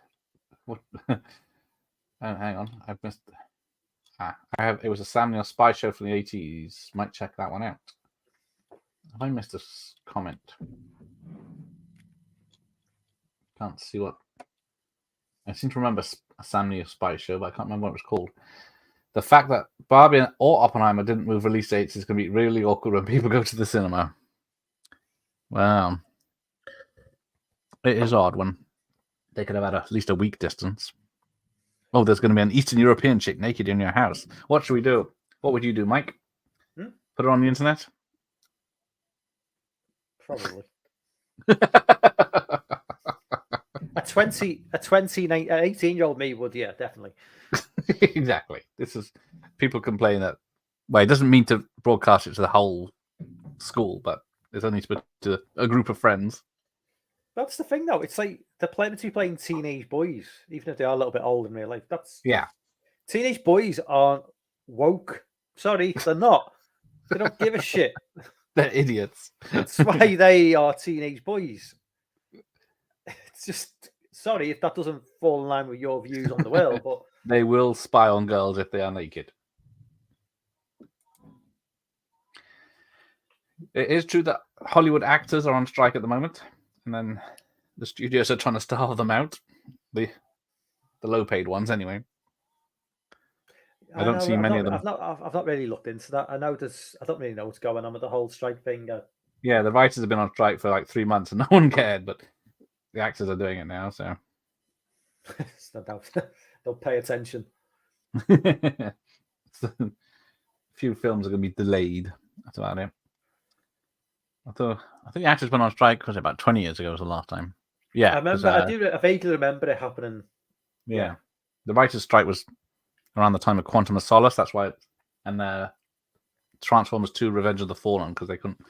what? Hang on, I've missed. It was a Samuel spy show from the 80s. Might check that one out. Have I missed a comment? Can't see what. I seem to remember a Samuel spy show, but I can't remember what it was called. The fact that Barbie or Oppenheimer didn't move release dates is going to be really awkward when people go to the cinema. Wow. It is odd when they could have had at least a week distance. Oh, there's going to be an Eastern European chick naked in your house. What should we do? What would you do, Mike? Put it on the internet? Probably. A 18-year-old me would, yeah, definitely. Exactly. This is people complain that. Well, it doesn't mean to broadcast it to the whole school, but it's only to a group of friends. That's the thing, though. It's like they're meant to be playing teenage boys, even if they are a little bit old in real life. Teenage boys aren't woke. Sorry, they're not. They don't give a shit. They're idiots. That's why they are teenage boys. It's just, sorry if that doesn't fall in line with your views on the world, but they will spy on girls if they are naked. It is true that Hollywood actors are on strike at the moment, and then the studios are trying to starve them out. The low-paid ones, anyway. I don't see many of them. I've not really looked into that. I know there's. I don't really know what's going on with the whole strike thing. Yeah, the writers have been on strike for like 3 months and no one cared, but the actors are doing it now, so no doubt they'll pay attention. a few films are going to be delayed. That's about it. I think the actors went on strike was about 20 years ago was the last time. Yeah, I remember. I vaguely remember it happening. Yeah, the writers' strike was around the time of Quantum of Solace. That's why, and Transformers 2: Revenge of the Fallen, because they couldn't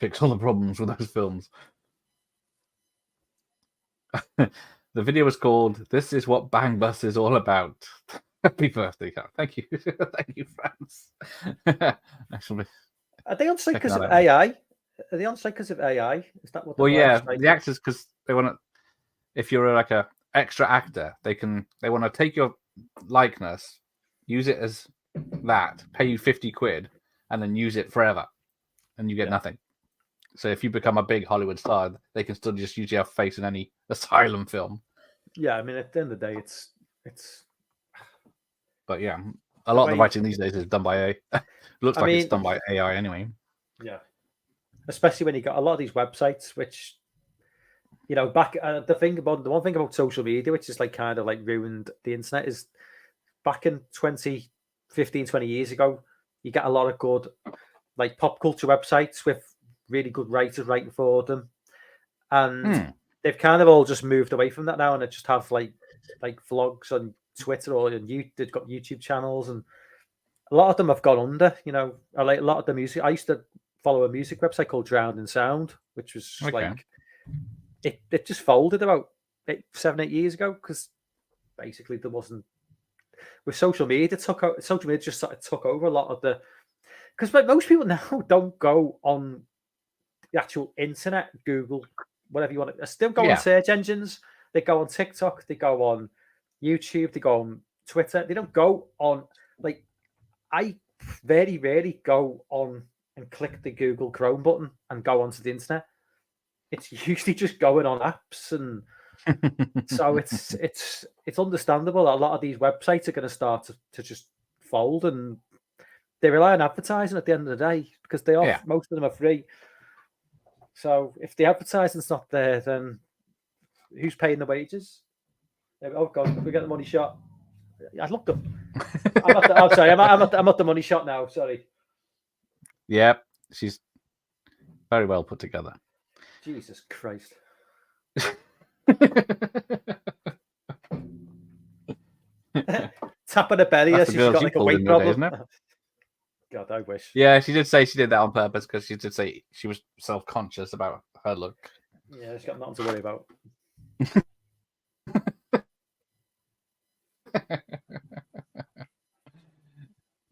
fix all the problems with those films. The video was called "This Is What Bang Bus Is All About." Happy birthday, Carl. Thank you, thank you, France. Actually, are they on strike because of AI? Are they on strike because of AI? Is that what? Well, yeah, the actors, because they want to. If you're like a extra actor, they want to take your likeness, use it as that, pay you 50 quid, and then use it forever, and you get nothing. So if you become a big Hollywood star, they can still just use your face in any asylum film. Yeah, I mean, at the end of the day, it's. But yeah, a lot of the writing these days is done by AI. Looks like it's done by AI anyway. Yeah, especially when you got a lot of these websites, which, you know, back the one thing about social media, which is like kind of like ruined the internet, is back in 20 years ago, you get a lot of good like pop culture websites with really good writers writing for them, and they've kind of all just moved away from that now, and they just have like vlogs on Twitter or they've got YouTube channels, and a lot of them have gone under. You know, like a lot of the music. I used to follow a music website called Drowned in Sound, which was like it just folded about 7-8 years ago because basically there wasn't with social media. Social media just sort of took over a lot of the because most people now don't go on the actual internet, Google, whatever you want. They still go on search engines. They go on TikTok. They go on YouTube. They go on Twitter. They don't go on like I very rarely go on and click the Google Chrome button and go onto the internet. It's usually just going on apps, and so it's understandable that a lot of these websites are going to start to just fold, and they rely on advertising at the end of the day because most of them are free. So if the advertising's not there, then who's paying the wages? Oh God, we get the money shot. I looked up. I'm sorry. I'm at the money shot now. Sorry. Yep, she's very well put together. Jesus Christ. Tap on the belly as she's got like a weight problem. God, I wish. Yeah, she did say she did that on purpose because she did say she was self-conscious about her look. Yeah, she's got nothing to worry about.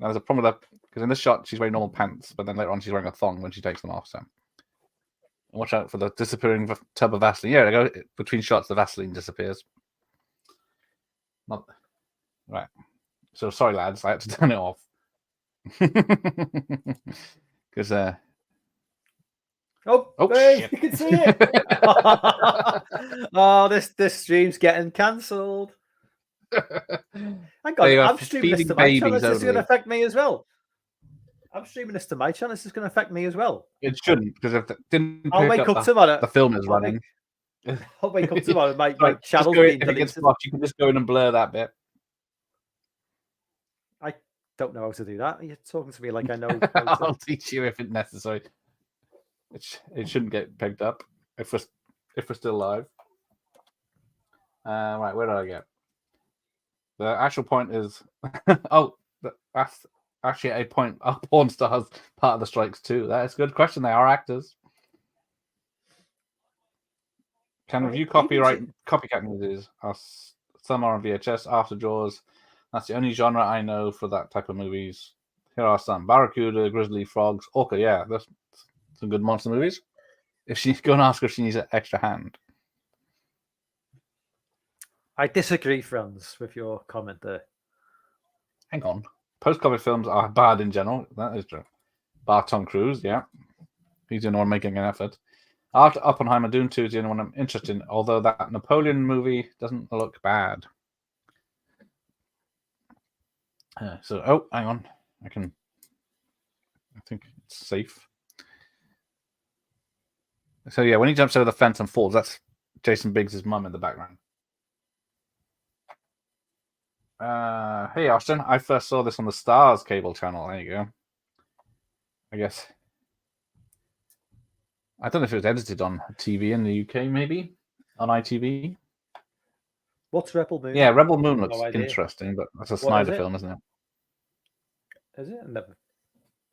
Now, there's a problem with that because in this shot she's wearing normal pants, but then later on she's wearing a thong when she takes them off. So watch out for the disappearing tub of Vaseline. Yeah, go between shots, the Vaseline disappears. Right. So sorry, lads, I had to turn it off because shit. You can see it. Oh, this stream's getting cancelled. Hang on, I'm streaming this to my channel. This is going to affect me as well. I'm streaming this to my channel. This is going to affect me as well. It shouldn't, because if it didn't, I'll wake up tomorrow. The film is running. I'll wake up tomorrow. My channel's being deleted. You can just go in and blur that bit. I don't know how to do that. You're talking to me like I know. I'll teach you if it's necessary. It shouldn't get picked up if we're still live. Right, where did I get? The actual point is, that's actually a point. Are porn stars part of the strikes too? That is a good question. They are actors. Can review copycat movies? Some are on VHS. After Jaws. That's the only genre I know for that type of movies. Here are some: Barracuda, Grizzly, Frogs, Orca. Yeah, that's some good monster movies. If she's going to ask her if she needs an extra hand. I disagree, Franz, with your comment there. Hang on. Post-COVID films are bad in general. That is true. Bar Tom Cruise, yeah. He's the only one making an effort. After Oppenheimer, Dune 2 is the only one I'm interested in, although that Napoleon movie doesn't look bad. Hang on. I think it's safe. So yeah, when he jumps over the fence and falls, that's Jason Biggs' mum in the background. Hey Austin, I first saw this on the Stars cable channel. There you go. I guess I don't know if it was edited on TV in the UK, maybe on ITV. What's Rebel Moon? Yeah, Rebel Moon looks interesting, but that's a Snyder film, isn't it? Is it? Never.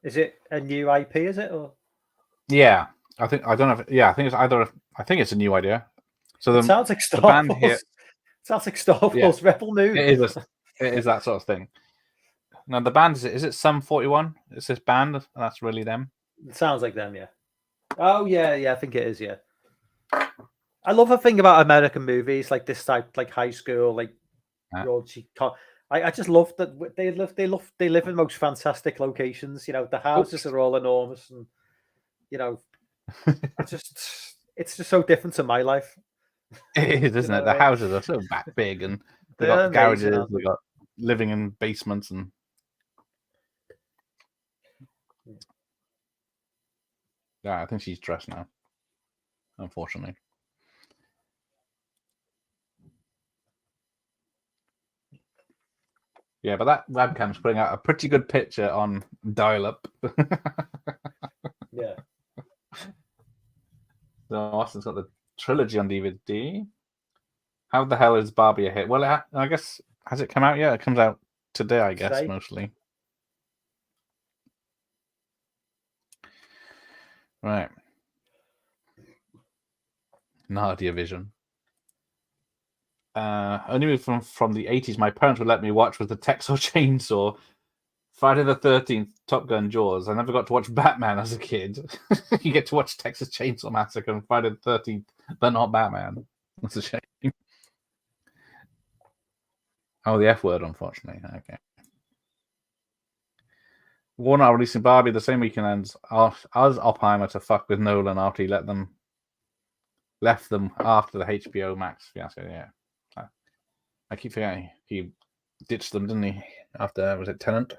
Is it a new IP? Is it? Or yeah, I don't know. I think it's either. I think it's a new idea. So it sounds like Star Wars. Here, sounds like Star Wars. Yeah, Rebel Moon. It is that sort of thing. Now the band is it Sum 41? It's this band, and that's really them. It sounds like them, yeah. Oh yeah, I think it is, yeah. I love a thing about American movies like this type, like High School, like I just love that they live in the most fantastic locations. You know, the houses are all enormous, and you know, it's just so different to my life. It is, isn't it? The houses are so big, and they got garages, they got living in basements, and yeah, I think she's dressed now. Unfortunately. Yeah, but that webcam's putting out a pretty good picture on dial-up. Yeah. So Austin's got the trilogy on DVD. How the hell is Barbie a hit? Well, I guess, has it come out yet? It comes out today, I guess, mostly. Right. Nadia Vision. Only from the 80s my parents would let me watch was the Texas Chainsaw, Friday the 13th, Top Gun, Jaws. I never got to watch Batman as a kid. You get to watch Texas Chainsaw Massacre and Friday the 13th, but not Batman. That's a shame. Oh, the F word, unfortunately. Okay. Warner are releasing Barbie the same weekend as Oppenheimer to fuck with Nolan after he left them after the HBO Max fiasco. Yeah. I keep forgetting he ditched them, didn't he? After, was it Tenet?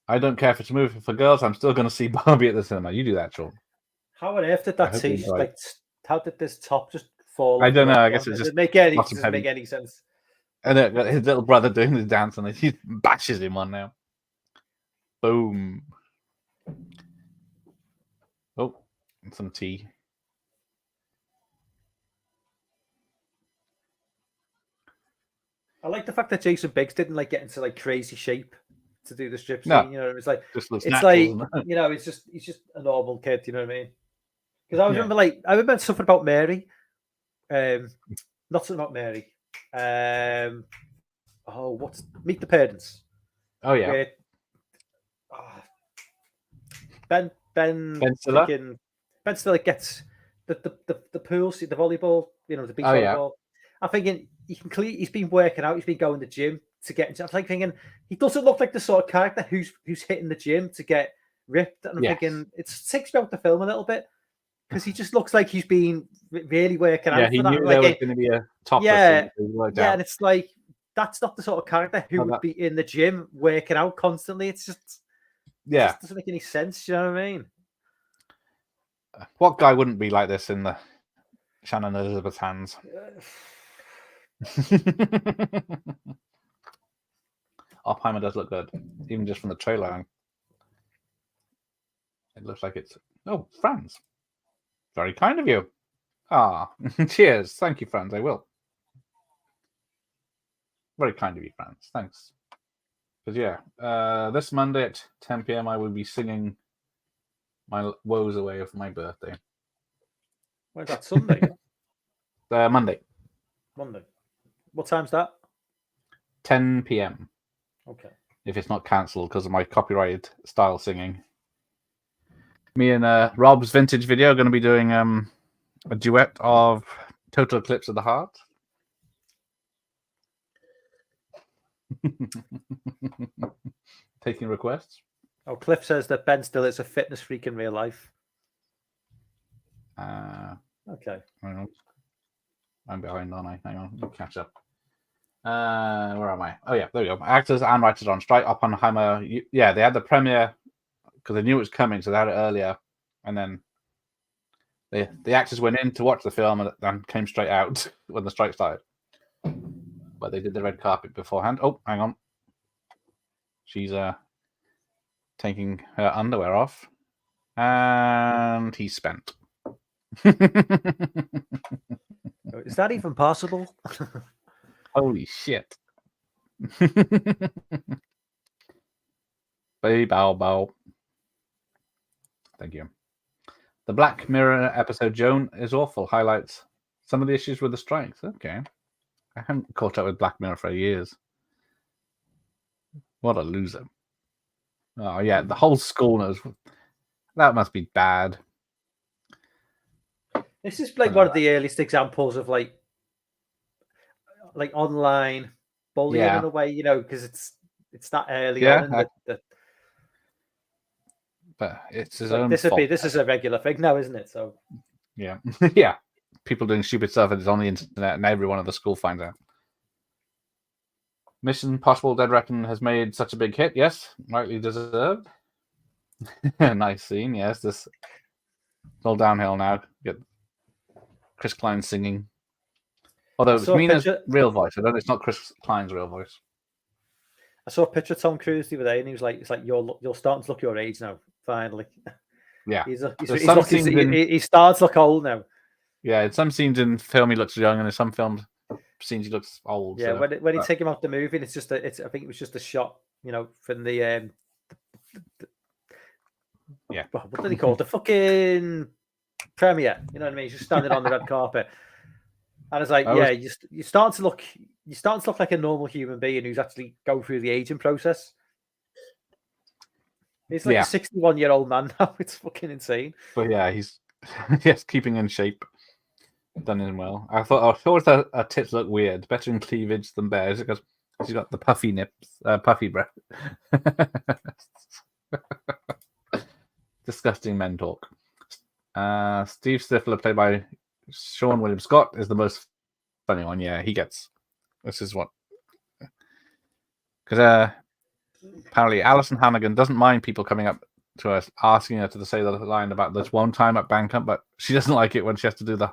I don't care if it's a movie for girls. I'm still going to see Barbie at the cinema. You do that, Sean. How on earth did that t-shirt, like, how did this top just fall? I don't know. I guess it doesn't make any sense. And his little brother doing the dance, and he bashes him on now. Boom. Oh, some tea. I like the fact that Jason Biggs didn't like get into like crazy shape to do the strip scene. No, you know, it's like natural, you know, he's just a normal kid. You know what I mean? Because I remember something about Mary. Not something about Mary. What's Meet the Parents? Oh yeah. Where, Ben Stiller. Ben Stiller gets the pool, the volleyball, you know, the beach volleyball. I'm thinking he's been working out, he's been going to the gym to get into. I'm like thinking he doesn't look like the sort of character who's hitting the gym to get ripped. And I'm thinking it takes me out the film a little bit because he just looks like he's been really working out. Yeah, he knew there was going to be a top. Yeah, and it's like that's not the sort of character who would be in the gym working out constantly. It's just it just doesn't make any sense. You know what I mean? What guy wouldn't be like this in the Shannon Elizabeth's hands? Oppenheimer does look good, even just from the trailer. It looks like it's Franz. Very kind of you. Cheers. Thank you, Franz. I will. Very kind of you, Franz. Thanks. Because this Monday at 10 p.m. I will be singing my woes away for my birthday. When's that, Sunday? Monday. Monday. What time's that? 10 p.m. Okay. If it's not cancelled because of my copyrighted style singing. Me and Rob's vintage video are going to be doing a duet of Total Eclipse of the Heart. Taking requests. Oh, Cliff says that Ben Stiller is a fitness freak in real life. Okay. Hang on. I'm behind, aren't I? Hang on, let me catch up. Where am I? Oh yeah, there we go. Actors and writers on strike. Oppenheimer. Yeah, they had the premiere because they knew it was coming, so they had it earlier, and then the actors went in to watch the film and then came straight out when the strike started. But they did the red carpet beforehand. Oh, hang on. She's taking her underwear off, and he's spent. Is that even possible? Holy shit. Baby bow bow. Thank you. The Black Mirror episode Joan is awful highlights some of the issues with the strikes. Okay. I haven't caught up with Black Mirror for years. What a loser. Oh yeah, the whole school knows. That must be bad. This is like one of the earliest examples of like online bullying in a way, because it's that early on. But it's his own fault. This is a regular thing now, isn't it? So yeah, yeah. People doing stupid stuff and it's on the internet, and everyone at the school finds out. Mission Impossible: Dead Reckoning has made such a big hit. Yes, rightly deserved. Nice scene. Yes, it's all downhill now. Get Chris Klein singing. Although it's Mina's real voice. I don't know. It's not Chris Klein's real voice. I saw a picture of Tom Cruise the other day, and he was like, "It's like you're starting to look your age now. Finally." Yeah, he starts to look old now. Yeah, in some scenes in film he looks young, and in some scenes he looks old. Yeah, so, when he take him out the movie, and I think it was just a shot, from the yeah. What did he call it? The fucking premiere. You know what I mean? He's just standing on the red carpet, and it's like, you start to look like a normal human being who's actually going through the aging process. He's like a 61-year-old man now. It's fucking insane. But yeah, he's keeping in shape. Done him well. I thought her tits look weird. Better in cleavage than bears because she's got the puffy nips, puffy breath. Disgusting men talk. Steve Stifler, played by Sean William Scott, is the most funny one. Yeah, he gets. This is what. Because apparently Alison Hannigan doesn't mind people coming up to her asking her to say the line about this one time at Bandcamp, but she doesn't like it when she has to do the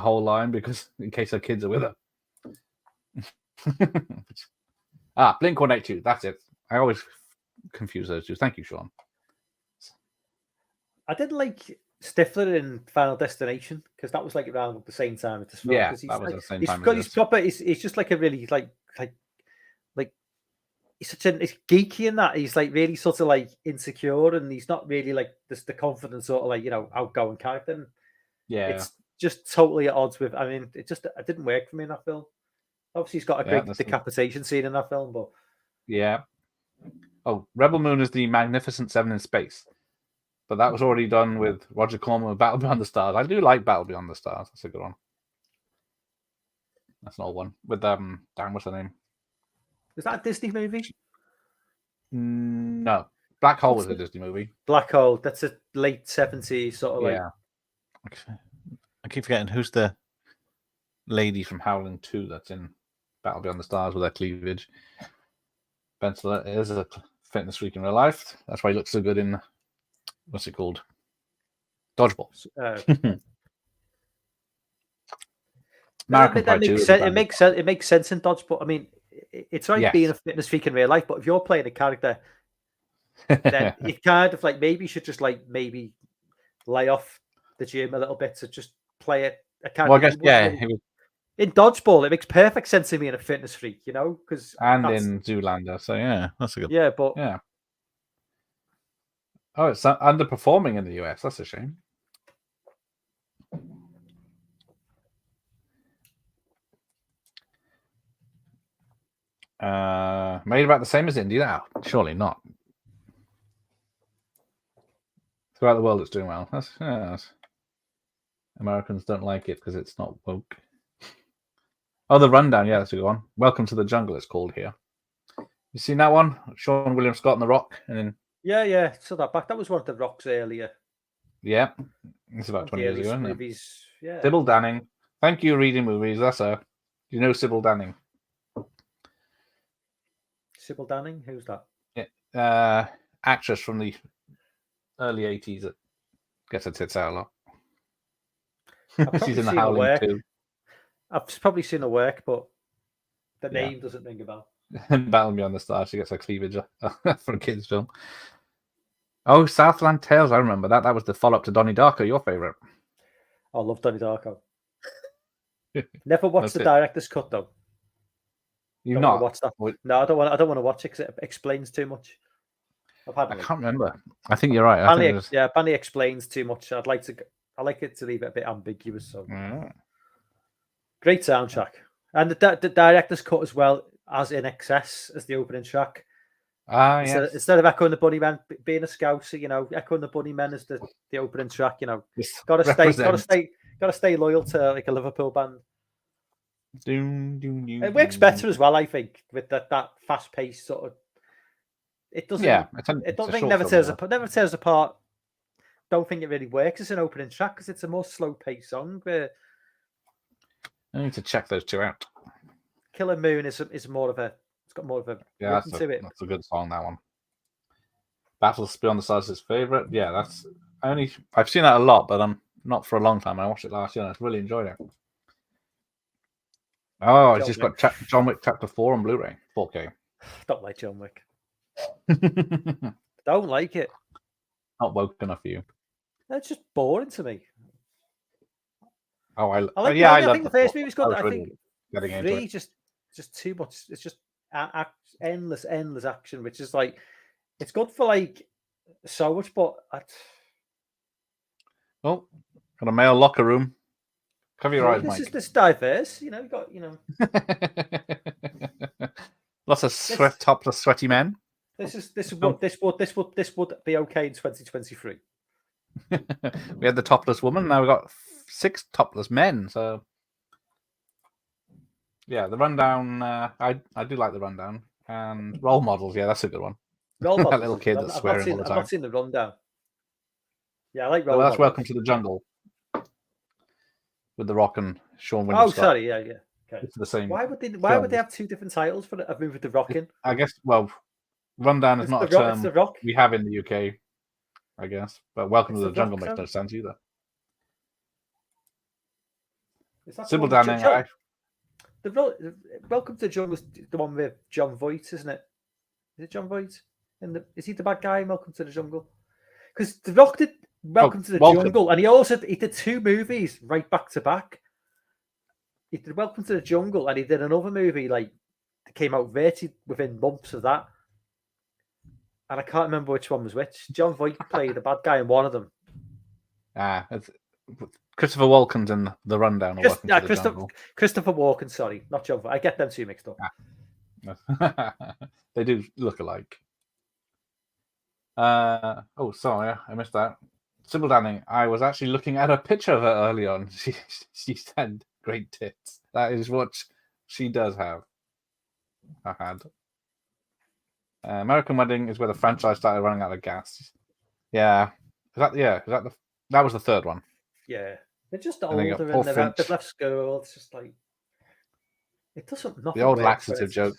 whole line because in case her kids are with her. Blink-182. That's it. I always confuse those two. Thank you, Sean. I didn't like Stifler in Final Destination because that was like around the same time as this film. Yeah, that was the same time. He's just like a really like he's geeky in that he's like really sort of like insecure and he's not really like the confident sort of like outgoing character. And yeah, it's just totally at odds with. I mean, it didn't work for me in that film. Obviously, he's got a great decapitation scene in that film, but yeah. Oh, Rebel Moon is the Magnificent Seven in space. But that was already done with Roger Corman with Battle Beyond the Stars. I do like Battle Beyond the Stars. That's a good one. That's an old one. With damn, what's her name? Is that a Disney movie? No. Black Hole was a Disney movie. Black Hole. That's a late 70s sort of like. Yeah. I keep forgetting who's the lady from Howling 2 that's in Battle Beyond the Stars with her cleavage. Ben Stiller is a fitness freak in real life. That's why he looks so good in. What's it called? Dodgeball. It makes sense in Dodgeball. I mean, it's like being a fitness freak in real life, but if you're playing a character, then it kind of like maybe you should just like maybe lay off the gym a little bit to just play a character. Well, I guess in Dodgeball, it makes perfect sense of being a fitness freak, because in Zoolander. So yeah, that's a good. Yeah, but yeah. Oh, it's underperforming in the US. That's a shame. Made about the same as Indy now? Surely not. Throughout the world, it's doing well. That's Americans don't like it because it's not woke. Oh, The Rundown. Yeah, that's a good one. Welcome to the Jungle, it's called here. You seen that one? Sean William Scott and The Rock, and then. Yeah. So that was one of the Rock's earlier. Yeah, it's about 20 years ago, isn't it? Yeah. Sybil Danning. Thank you, reading movies. That's her. Do you know Sybil Danning? Sybil Danning? Who's that? Actress from the early 80s that gets her tits out a lot. She's in The Howling too. I've probably seen her work, but the name doesn't ring a bell. Battle Beyond the Stars, she gets her cleavage for a kids' film. Oh, Southland Tales, I remember that. That was the follow-up to Donnie Darko, your favourite. I love Donnie Darko. Never watched the director's cut though. You've not watched that? No, I don't want to watch it because it explains too much. I can't remember. I think you're right. Banny explains too much. I like it to leave it a bit ambiguous. So great soundtrack, and the director's cut as well as In Excess as the opening track. Instead of Echoing the Bunnymen being a Scouser, Echoing the Bunnymen is the opening track. Got to stay loyal to like a Liverpool band. It works better as well, I think, with that fast paced sort of. It doesn't. Yeah, never tears apart. Don't think it really works as an opening track because it's a more slow paced song. Where I need to check those two out. Killer Moon is more of a. It's got more of a rhythm to it. That's a good song. That one. Battles Beyond the Stars is his favorite. Yeah, I've seen that a lot, but not for a long time. I watched it last year and I really enjoyed it. Oh, it's just got John Wick Chapter 4 on Blu-ray, 4K. Don't like John Wick. Don't like it. Not woke enough for you. It's just boring to me. Oh, I think the first movie's good. I think three just too much. It's just endless action, which is like it's good for like so much, but got a male locker room. Cover your eyes, Mike. This diverse, you've got lots of topless, sweaty men. This would be okay in 2023. We had the topless woman. Now we've got 6 topless men. So yeah, the rundown. I do like the rundown and role models. Yeah, that's a good one. Role models. That little kid that's swearing all the time. I've not seen the rundown. Yeah, I like role models. That's Welcome to the Jungle. With The Rock and Sean William Scott. Sorry, yeah. Okay. It's the same. Why would they have 2 different titles for a movie with The Rock in? I guess. Well, rundown is not a term we have in the UK. I guess, but Welcome to the Jungle makes no sense either. Sybil Danning. Welcome to the Jungle is the one with John Voight, isn't it? Is it John Voight? Is he the bad guy in Welcome to the Jungle? Because The Rock did Welcome to the Jungle, and he did 2 movies right back to back. He did Welcome to the Jungle, and he did another movie that came out virtually within months of that. And I can't remember which one was which. John Voight played the bad guy in one of them. It's Christopher Walken's in the rundown. Christopher Walken, sorry, not John Voight. I get them 2 mixed up. They do look alike. Sorry, I missed that. Sybil Danning, I was actually looking at a picture of her early on. She said great tits. That is what she does have. I had. American Wedding is where the franchise started running out of gas. Yeah. That was the third one. Yeah. They're just older and they've left school. It's just like it doesn't nothing. The old laxative joke.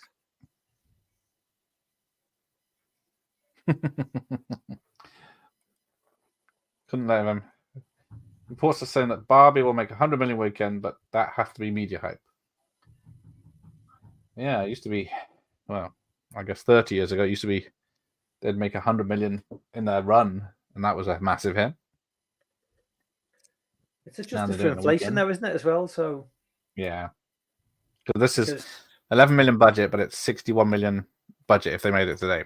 Couldn't let him. Reports are saying that Barbie will make 100 million weekend, but that has to be media hype. Yeah, it used to be. Well, I guess 30 years ago, it used to be they'd make 100 million in their run, and that was a massive hit. It's adjusted for inflation, though, isn't it, as well? So yeah, because this is 11 million budget, but it's 61 million budget if they made it today.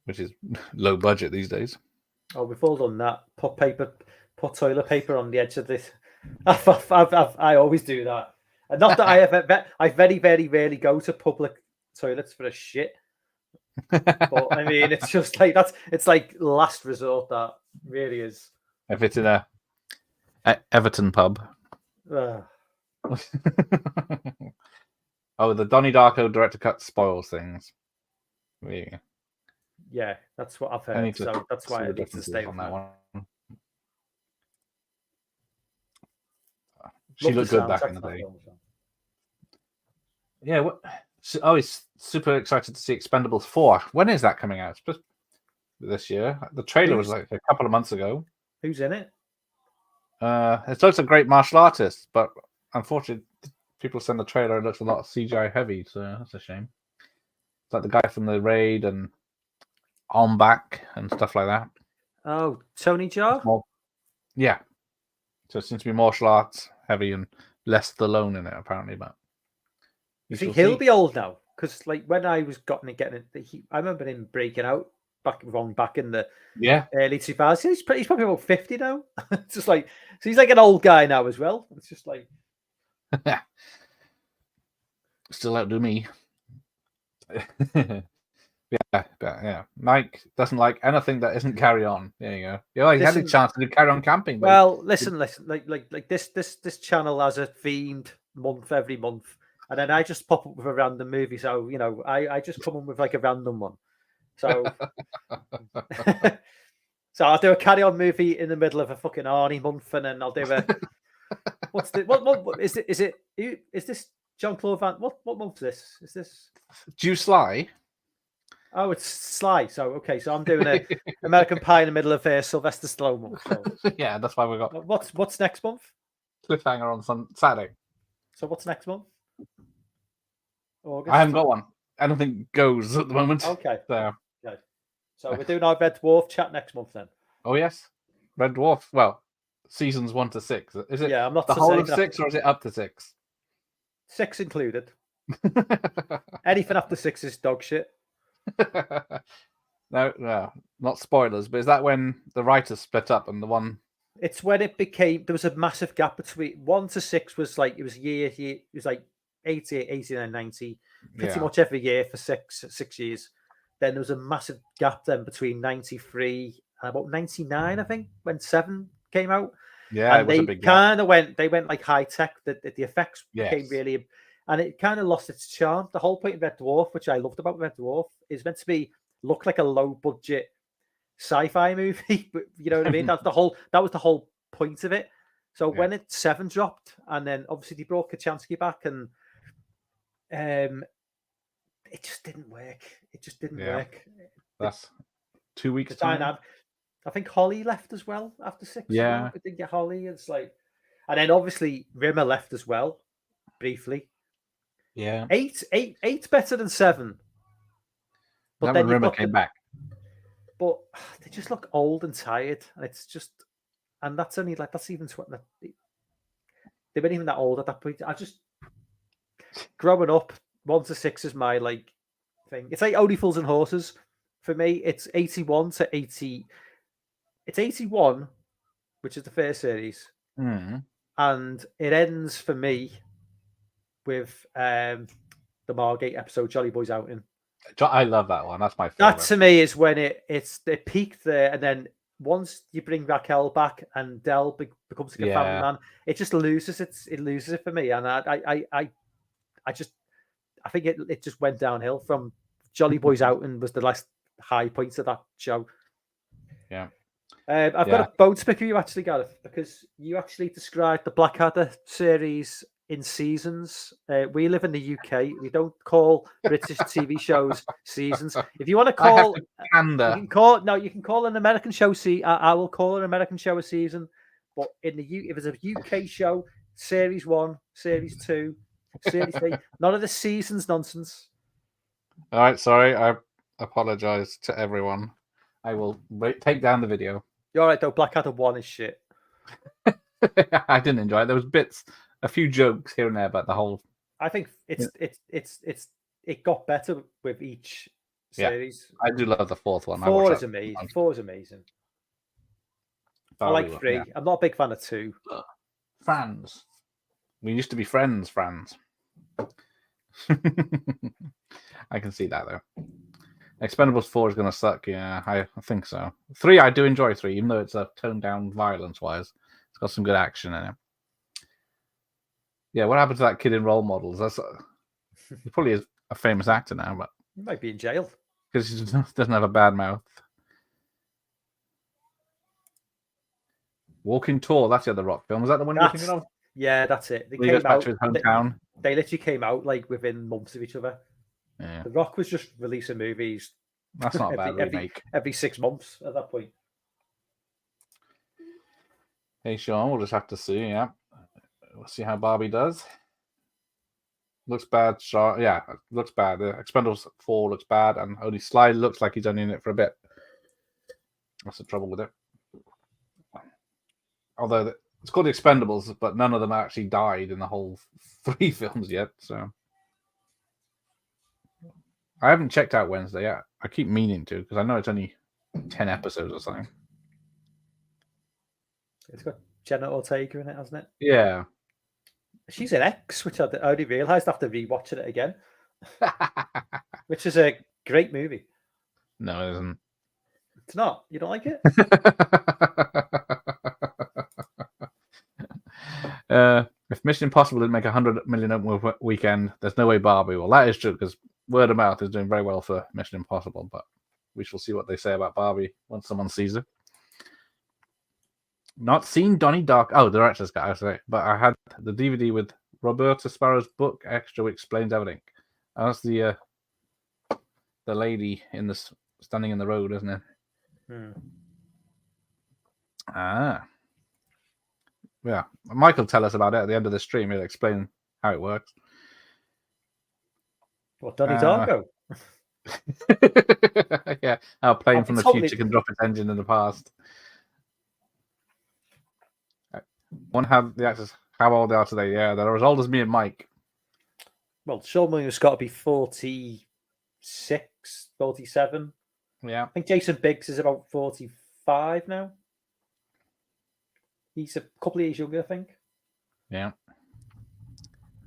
Which is low budget these days. Oh, we've all done that. Put toilet paper on the edge of this. I always do that. And not that I very, very rarely go to public toilets for a shit. But I mean, it's just like it's like last resort. That really is. If it's in a Everton pub. Oh, the Donnie Darko director cut spoils things. Yeah, that's what I've heard. So that's why I need to stay on that one. She looked good back in the day. Yeah, he's super excited to see Expendables 4. When is that coming out? It's this year. The trailer was like a couple of months ago. Who's in it? It's lots of great martial artists, but unfortunately, people send the trailer and it looks a lot CGI heavy, so that's a shame. It's like the guy from The Raid and On Back and stuff like that. Oh, Tony Jaa? Yeah. So it seems to be martial arts heavy and less Stallone in it, apparently. But you think he'll be old now? Because like when I was getting it, I remember him breaking out back in the early 2000s. He's probably about 50 now. It's just like, so he's like an old guy now as well. It's just like still outdo me. Yeah. Mike doesn't like anything that isn't Carry On. There you go. Yeah, he had a chance to do Carry On Camping. Well, listen. Like this channel has a themed month every month, and then I just pop up with a random movie. So I just come in with like a random one. So so I'll do a Carry On movie in the middle of a fucking Arnie month, and then I'll do a what is it? Is this Jean-Claude Van? What month is this? Is this Due Sly? Oh, it's Sly. So okay, so I'm doing a American Pie in the middle of Sylvester Stallone month. So. Yeah, that's why we got. What's next month? Cliffhanger on Saturday. So what's next month? August. I haven't got one. I don't think goes at the moment. Okay. So we're doing our Red Dwarf chat next month then. Oh yes, Red Dwarf. Well, seasons 1 to 6. Is it? Yeah, I'm not the whole of 6, or is it up to 6? 6 included. Anything after 6 is dog shit. No, not spoilers. But is that when the writers split up and the one? It's when it became. There was a massive gap between 1 to 6. Was like it was year. It was like 80, 89, 90. Pretty much every year for 6 years. Then there was a massive gap then between 93 and about 99, I think, when 7 came out. Yeah, and it was they a big gap. They went like high tech. The effects became really, and it kind of lost its charm. The whole point of Red Dwarf, which I loved about Red Dwarf, is meant to look like a low budget sci-fi movie. But you know what I mean? That was the whole point of it. So when 7 dropped, and then obviously they brought Kachansky back, and it just didn't work. It just didn't work. That's 2 weeks time. I think Holly left as well after 6. Yeah, I didn't get Holly. It's like, and then obviously Rimmer left as well, briefly. Yeah, 8 better than 7. But then Rimmer came back. But they just look old and tired, and it's just, and that's only like that's even they weren't even that old at that point. I just growing up, 1 to 6 is my like thing. It's like Only Fools and Horses for me. It's 81 to 80. It's 81, which is the first series, and it ends for me with the Margate episode, Jolly Boys Outing. I love that one. That's my favorite. That to me is when it peaked there, and then once you bring Raquel back and Del becomes like a family man, it just loses it for me, and I think it just went downhill from Jolly Boys Outing was the last high point of that show. Yeah. I've got a bone to pick with you actually, Gareth, because you actually described the Blackadder series in seasons. We live in the UK. We don't call British TV shows seasons. If you want to call, you can call an American show. I will call an American show a season. But if it's a UK show, series 1, series 2, series 3, none of the seasons nonsense. All right, sorry. I apologize to everyone. I will take down the video. You're all right though. Blackadder 1 is shit. I didn't enjoy it. There was a few jokes here and there, but the whole. I think it got better with each series. I do love the 4th one. 4 is amazing. 4 is amazing. I like 3. Yeah. I'm not a big fan of 2. Franz. We used to be friends, Franz. I can see that though. Expendables 4 is going to suck. Yeah, I think so. 3, I do enjoy 3, even though it's a toned down violence-wise. It's got some good action in it. Yeah, what happened to that kid in Role Models? He probably is a famous actor now, but he might be in jail because he doesn't have a bad mouth. Walking Tall, that's the other Rock film. Was that the one you're thinking of? Yeah, that's it. They came out to his hometown. They literally came out like within months of each other. Yeah, The Rock was just releasing movies that's not a bad remake. every 6 months at that point. Hey, Sean, we'll just have to see. Yeah, we'll see how Barbie does. Looks bad. Yeah, looks bad. The Expendables 4 looks bad, and only Sly looks like he's only in it for a bit. That's the trouble with it. Although it's called The Expendables, but none of them actually died in the whole 3 films yet. So I haven't checked out Wednesday yet. I keep meaning to because I know it's only 10 episodes or something. It's got Jenna Ortega in it, hasn't it? Yeah. She's an X, which I only realised after rewatching it again. Which is a great movie. No, it isn't. It's not. You don't like it? If Mission Impossible didn't make 100 million opening weekend, there's no way Barbie will. That is true because word of mouth is doing very well for Mission Impossible, but we shall see what they say about Barbie once someone sees it. Not seen Donnie Dark. Oh, the director's got out of it, but I had the DVD with Roberta Sparrow's book extra, which explains everything. That's the lady in the standing in the road, isn't it? Ah, yeah. Michael tell us about it at the end of the stream. He'll explain how it works. What, Donnie Darko? Yeah, how a plane from the future can drop its engine in the past. One have the actors how old they are today. Yeah, they're as old as me and Mike. Well, Sean Williams got to be 46, 47. Yeah. I think Jason Biggs is about 45 now. He's a couple of years younger, I think. Yeah.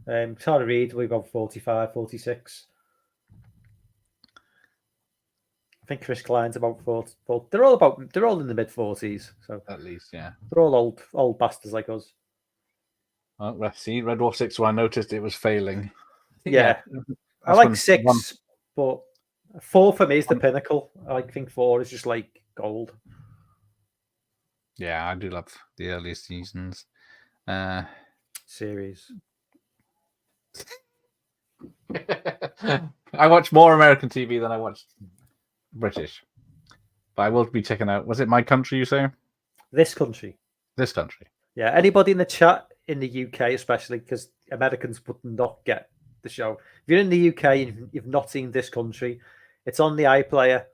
Tara Reid will be about 45, 46. I think Chris Klein's about 40. They're all in the mid 40s. So at least, yeah. They're all old bastards like us. Oh, see, Red Dwarf 6, where I noticed it was failing. Yeah. I like 6, but 4 for me is the pinnacle. I think 4 is just like gold. Yeah, I do love the early seasons. Series. I watch more American TV than I watch British. But I will be checking out. Was it My Country, you say? This Country. This Country. Yeah, anybody in the chat in the UK, especially, because Americans would not get the show. If you're in the UK and you've not seen This Country, it's on the iPlayer.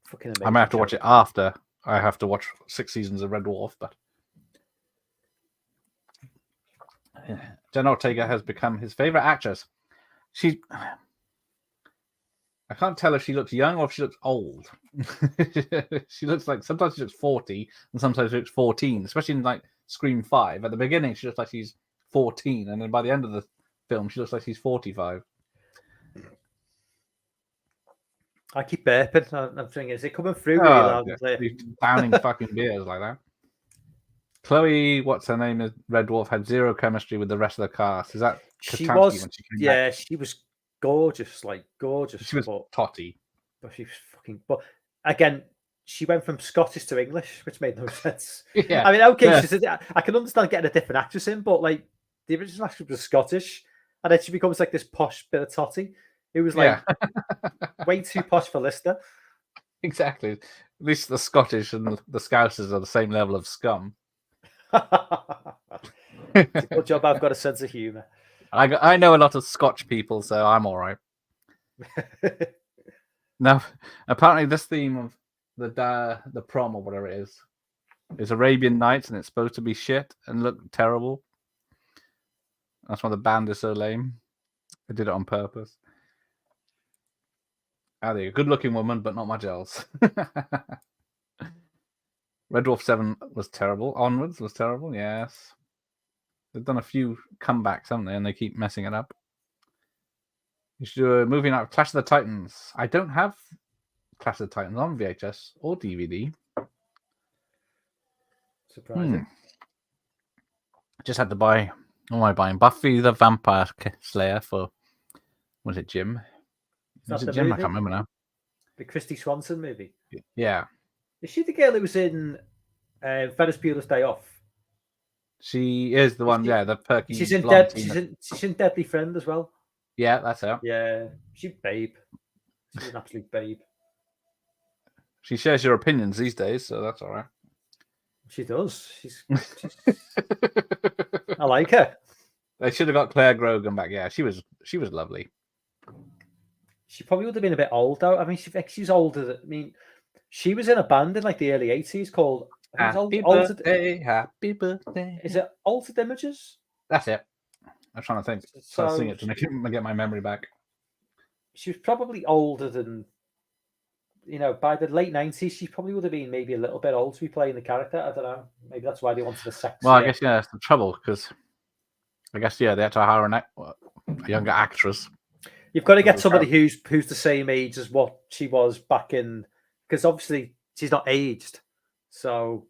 Fucking amazing. I might have to watch it after I have to watch 6 seasons of Red Dwarf, but Jenna Ortega has become his favorite actress. I can't tell if she looks young or if she looks old. She looks like sometimes she looks 40 and sometimes she looks 14, especially in like Scream 5. At the beginning, she looks like she's 14, and then by the end of the film, she looks like she's 45. I keep burping. I'm thinking, is it coming through? Downing fucking beers like that. Chloe, what's her name? Is Red Dwarf had zero chemistry with the rest of the cast. Is that she was? When she came back? She was gorgeous, like gorgeous. She was totty, but she was fucking. But again, she went from Scottish to English, which made no sense. Yeah, I mean, okay, yeah. I can understand getting a different actress in, but like the original actress was Scottish, and then she becomes like this posh bit of totty. It was like way too posh for Lister. Exactly. At least the Scottish and the Scousers are the same level of scum. It's a good job I've got a sense of humour. I know a lot of Scotch people, so I'm all right. Now, apparently this theme of the prom or whatever it is Arabian Nights, and it's supposed to be shit and look terrible. That's why the band is so lame. I did it on purpose. Ah, there you go. Good-looking woman, but not much else. Red Dwarf 7 was terrible. Onwards was terrible, yes. They've done a few comebacks, haven't they? And they keep messing it up. You should do a movie night of Clash of the Titans. I don't have Clash of the Titans on VHS or DVD. Surprising. Just had to buy... What am I buying? Buffy the Vampire Slayer for... Was it Jim? Was it Jim? Movie? I can't remember now. The Christy Swanson movie? Yeah. Is she the girl who was in Ferris Bueller's Day Off? She is the one, the perky. She's in Deadly Friend as well. Yeah, that's her. Yeah, she's babe. She's an absolute babe. She shares your opinions these days, so that's all right. She does. She's I like her. They should have got Claire Grogan back. Yeah, she was lovely. She probably would have been a bit old though. I mean, she's older. I mean, she was in a band in like the early 80s called Happy Birthday, Happy Birthday. Is it Altered Images? That's it. I'm trying to think. So I'll sing it to get my memory back. She was probably older than, by the late 90s, she probably would have been maybe a little bit old to be playing the character. I don't know. Maybe that's why they wanted a sexy. Well, I guess, yeah, that's the trouble, because I guess, yeah, they had to hire a younger actress. You've got to get somebody who's the same age as what she was back in, because obviously she's not aged. So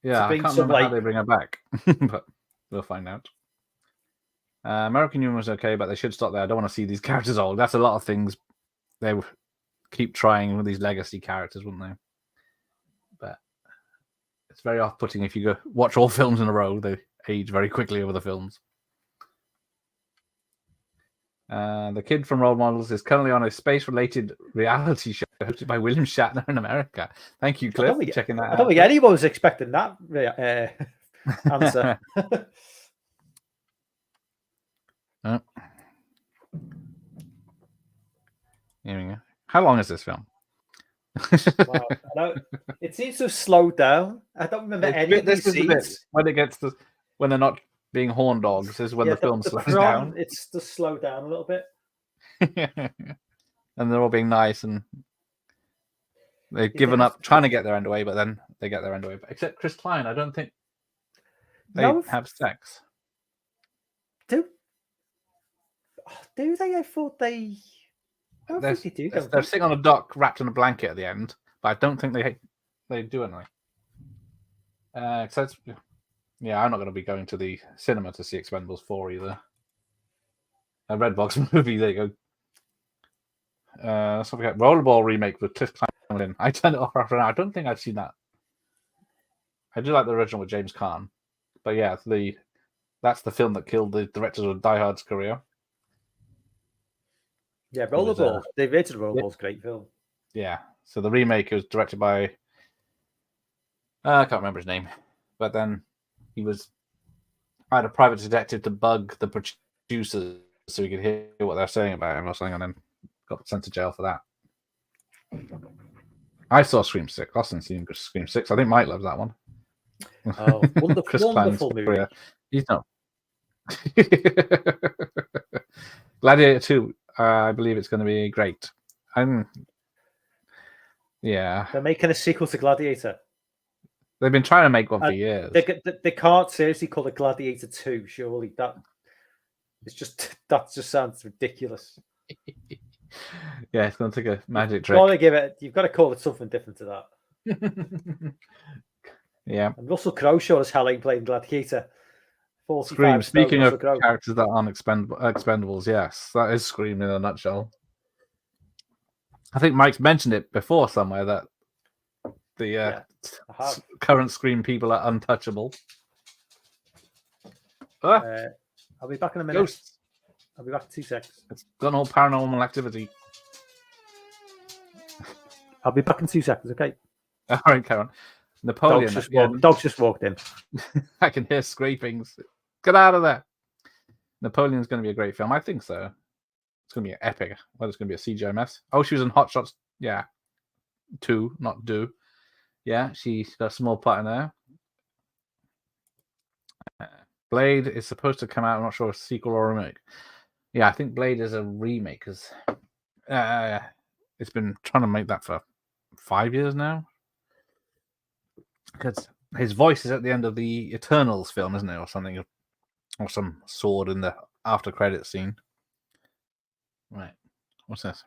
yeah, I can't remember how they bring her back, but we'll find out. American Humor was okay, but they should stop there. I don't want to see these characters old. That's a lot of things they would keep trying with these legacy characters, wouldn't they? But it's very off-putting if you go watch all films in a row. They age very quickly over the films. The kid from Role Models is currently on a space-related reality show hosted by William Shatner in America. Thank you, Cliff, for checking that out. I don't think anyone was expecting that answer. Here we go. How long is this film? Wow. It seems to have slowed down. I don't remember any of these scenes. When they're not being horn dogs is when the film slows down. It's to slow down a little bit. And they're all being nice and they've given up trying to get their end away, but then they get their end away. Except Chris Klein, I don't think they have sex. Do they? I thought they... I don't think they do. They're sitting on a dock wrapped in a blanket at the end, but I don't think they do anything. Yeah, I'm not going to be going to the cinema to see Expendables 4 either. A Redbox movie, there you go. Let's not forget Rollerball remake with Cliff Klein. I turned it off after an hour. I don't think I've seen that. I do like the original with James Caan. But yeah, that's the film that killed the director of Die Hard's career. Yeah, Rollerball. The original Rollerball's a great film. Yeah. So the remake was directed by I can't remember his name. But then I had a private detective to bug the producers so he could hear what they're saying about him or something, and then got sent to jail for that. I saw Scream 6. Austin seen Scream 6. I think Mike loves that one. Oh, wonderful movie. He's not. Gladiator 2, I believe it's going to be great. Yeah. They're making a sequel to Gladiator. They've been trying to make one for years. They can't seriously call it Gladiator 2, surely. That just sounds ridiculous. Yeah, it's going to take a magic trick. You've got to call it something different to that. Yeah. And Russell Crowe sure as hell ain't playing Gladiator. Scream. Speaking of characters that aren't expendables, yes, that is Scream in a nutshell. I think Mike's mentioned it before somewhere that the current Scream people are untouchable. I'll be back in a minute. Ghosts. I'll be back in 2 seconds. It's done all paranormal activity. I'll be back in 2 seconds, okay? All right, Karen. Napoleon. Dogs just walked in. I can hear scrapings. Get out of there. Napoleon's going to be a great film. I think so. It's going to be epic. Well, it's going to be a CGI mess. Oh, she was in Hot Shots. Yeah. 2, not Do. Yeah, she's got a small part in there. Blade is supposed to come out. I'm not sure a sequel or a remake. Yeah, I think Blade is a remake because it's been trying to make that for 5 years now. Because his voice is at the end of the Eternals film, isn't it, or something, or some sword in the after credit scene. Right, what's this?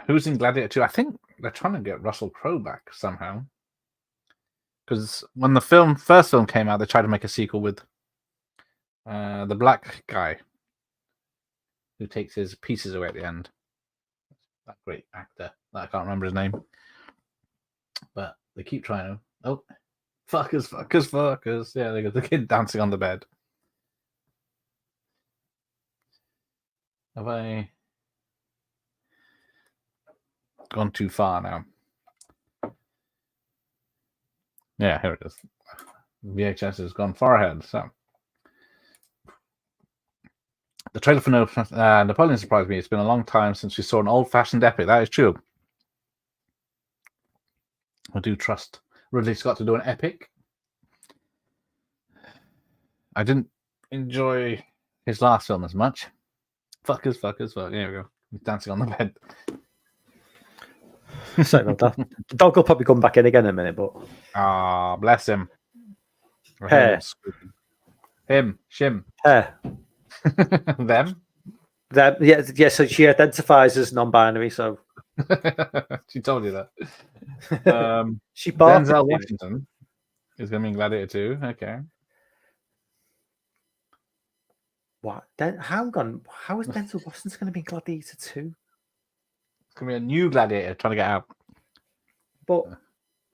Who's in Gladiator 2? I think they're trying to get Russell Crowe back somehow. Because when the first film came out, they tried to make a sequel with the black guy who takes his pieces away at the end. That great actor. I can't remember his name. But they keep trying to... Oh, fuckers. Yeah, they got the kid dancing on the bed. Have I gone too far now? Yeah, here it is. VHS has gone far ahead. So the trailer for Napoleon surprised me. It's been a long time since we saw an old-fashioned epic. That is true. I do trust Ridley Scott to do an epic. I didn't enjoy his last film as much. Fuckers. There we go. He's dancing on the bed. Sorry about that. The dog will probably come back in again in a minute, but Bless him. Hair. Him. Shim. Hair. Them. Yeah. So she identifies as non-binary. So she told you that. She barked. Denzel Washington is going to be in Gladiator 2. Okay. What? How is Denzel Washington going to be in Gladiator 2? It's going to be a new Gladiator trying to get out. But,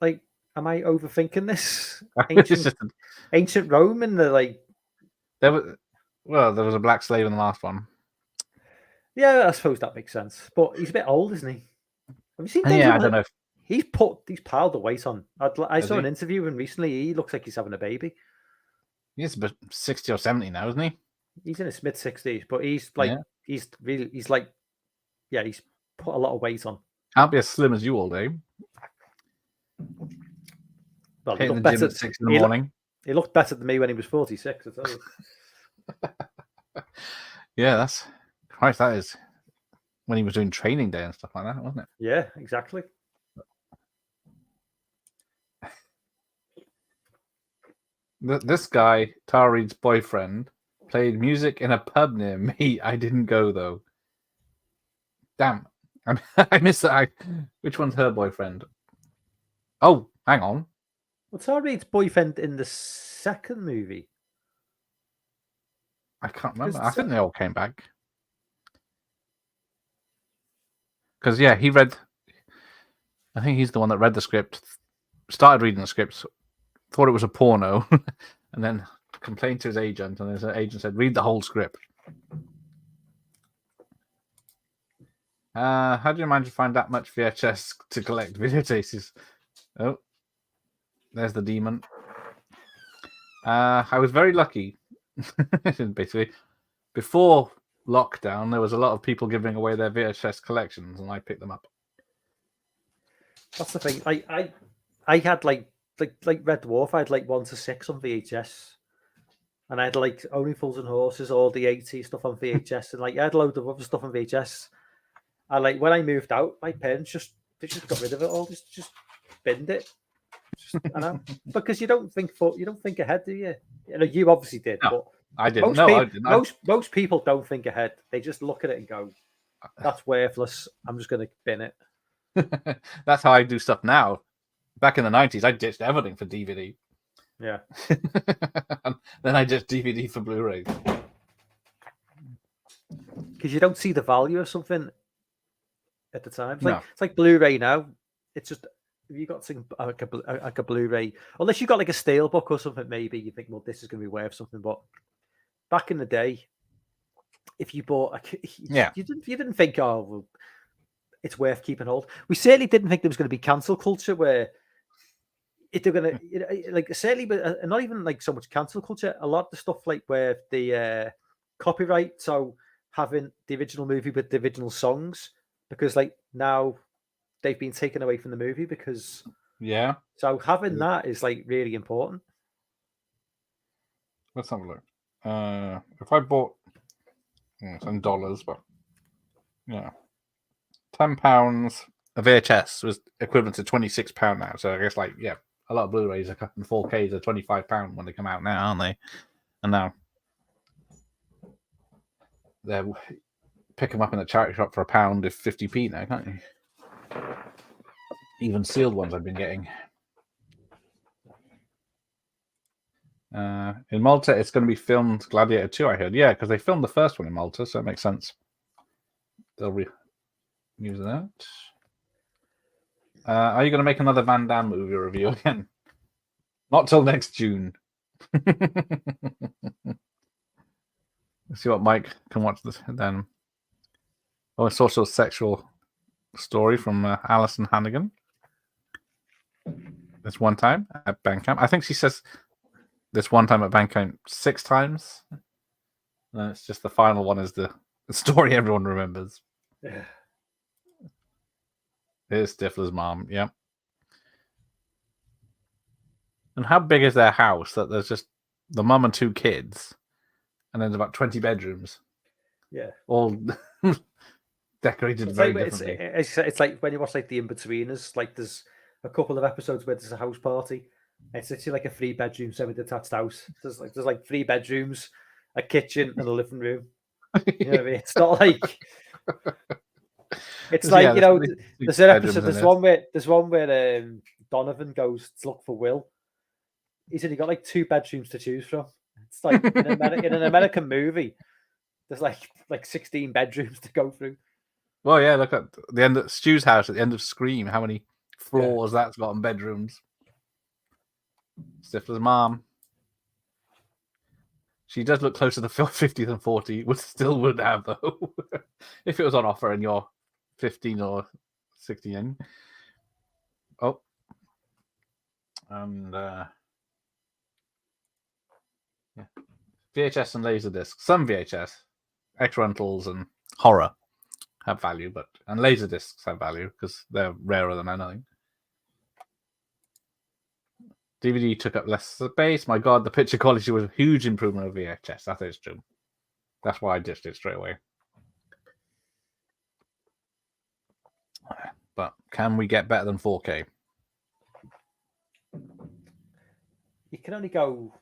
like, am I overthinking this? Ancient Rome and the, like... There was a black slave in the last one. Yeah, I suppose that makes sense. But he's a bit old, isn't he? Have you seen Denzel? Yeah, I don't know. He's piled the weight on. I saw an interview with him recently. He looks like he's having a baby. He's about 60 or 70 now, isn't he? He's in his mid-60s, but he's like, he's put a lot of weight on. Can't be as slim as you all day. Well, hitting the gym at 6 in the morning. He looked better than me when he was 46, I tell you. Yeah, that's Christ. That is when he was doing training day and stuff like that, wasn't it? Yeah, exactly. This guy, Tara Reid's boyfriend, played music in a pub near me. I didn't go though. Damn, I missed that. Which one's her boyfriend? Oh, hang on. Well, Tara Reid's boyfriend in the second movie. I can't remember. I think they all came back. Because, yeah, he read... I think he's the one that read the script, started reading the script, thought it was a porno, and then complained to his agent, and his agent said, read the whole script. How do you manage to find that much VHS to collect videotapes? Oh, there's the demon. I was very lucky. Basically, before lockdown, there was a lot of people giving away their VHS collections, and I picked them up. That's the thing. I had like Red Dwarf. I had like 1 to 6 on VHS, and I had like Only Fools and Horses, all the 80s stuff on VHS, and like I had a load of other stuff on VHS. And like when I moved out, my parents just got rid of it all. Just binned it. I know, because you don't think ahead, do you? You know, you obviously did, no, but I didn't. I didn't. Most people don't think ahead. They just look at it and go, "That's worthless. I'm just going to bin it." That's how I do stuff now. Back in the 90s, I ditched everything for DVD. Yeah. And then I just DVD for Blu-ray. Because you don't see the value of something at the time. It's like Blu-ray now. It's just, if you got something like a Blu-ray, unless you got like a Steelbook or something, maybe you think, well, this is going to be worth something. But back in the day, if you bought, you didn't think, oh, well, it's worth keeping hold. We certainly didn't think there was going to be cancel culture where they're going to, like, certainly, but not even like so much cancel culture. A lot of the stuff like where the copyright, so having the original movie with the original songs, because like now they've been taken away from the movie because so having that is like really important. Let's have a look. If I bought it's in dollars, but yeah, £10 a VHS was equivalent to £26 now. So I guess like a lot of Blu-rays are in 4Ks are £25 when they come out now, aren't they? And now they pick them up in the charity shop for £1 if 50p now, can't you? Even sealed ones I've been getting. In Malta, it's going to be filmed Gladiator 2, I heard. Yeah, because they filmed the first one in Malta, so it makes sense. They'll be using that. Are you going to make another Van Damme movie review again? Not till next June. Let's see what Mike can watch this then. Oh, it's also a sexual story from Alison Hannigan. This one time at Bandcamp. I think she says this one time at Bandcamp 6 times. And it's just the final one is the story everyone remembers. Yeah. Here's Stifler's mom. Yeah. And how big is their house that there's just the mum and 2 kids, and then about 20 bedrooms? Yeah. All decorated It's very like, differently. it's like when you watch like the In-Betweeners, like there's a couple of episodes where there's a house party. It's actually like a 3-bedroom semi-detached house. There's like 3 bedrooms, a kitchen, and a living room. You know what I mean? It's not like it's like, you know, there's an episode. There's one where Donovan goes to look for Will. He's only got like 2 bedrooms to choose from. It's like in an American movie, there's like 16 bedrooms to go through. Well, yeah, look at the end of Stu's house at the end of Scream. How many floors that's got and bedrooms? Stifler's mom. She does look closer to 50 than 40. Still would have, though. If it was on offer and you're 15 or 16. Oh. And yeah. VHS and Laserdisc. Some VHS, X-Rentals and horror have value, and Laserdiscs have value because they're rarer than anything. DVD took up less space. My God, the picture quality was a huge improvement over VHS. That is true. That's why I ditched it straight away. But can we get better than 4K? You can only go,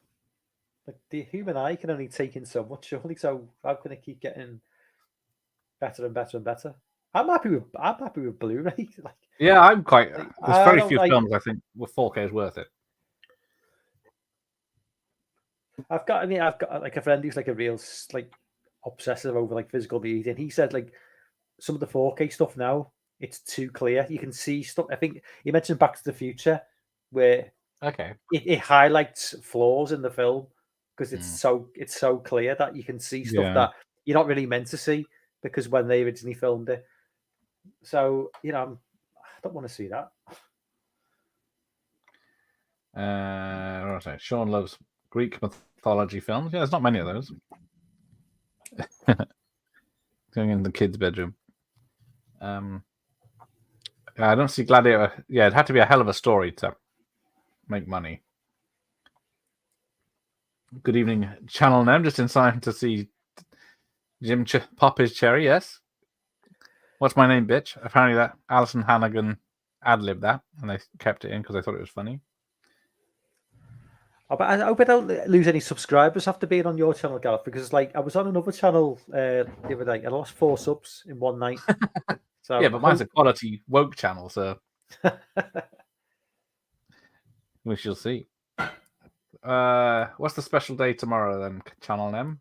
like, the human eye can only take in so much, surely. So how can it keep getting better and better and better? I'm happy with Blu-ray. Like, yeah, I'm quite. There's very few films I think with 4K is worth it. I've got like a friend who's like a real like obsessive over like physical media, and he said like some of the 4K stuff now, it's too clear. You can see stuff. I think he mentioned Back to the Future, where it highlights flaws in the film because it's so clear that you can see stuff that you're not really meant to see because when they originally filmed it. So, you know, I don't want to see that. Sean loves Greek mythology films. Yeah, there's not many of those. Going in the kids' bedroom. I don't see Gladiator. Yeah, it had to be a hell of a story to make money. Good evening, Channel Nem. Just in time to see Jim pop his cherry. Yes. What's my name, bitch? Apparently that Alison Hannigan ad-libbed that, and they kept it in because they thought it was funny. Oh, but I hope I don't lose any subscribers after being on your channel, Gareth, because like I was on another channel the other night and I lost 4 subs in one night. So yeah, but mine's a quality woke channel, so we shall see. What's the special day tomorrow then, Channel M?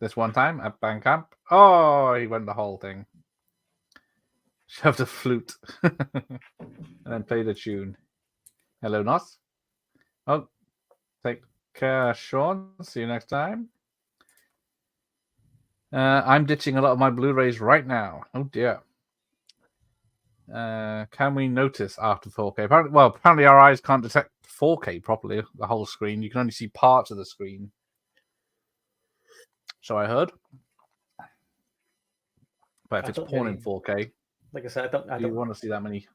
This one time at Bandcamp. Oh, he went the whole thing. Shoved a flute and then played a tune. Hello, Nos. Oh, take care, Sean. See you next time. I'm ditching a lot of my Blu-rays right now. Oh dear. Can we notice after 4K? Apparently our eyes can't detect 4K properly, the whole screen. You can only see parts of the screen. So I heard. But if it's porn in 4K, like I said, I don't want to see that many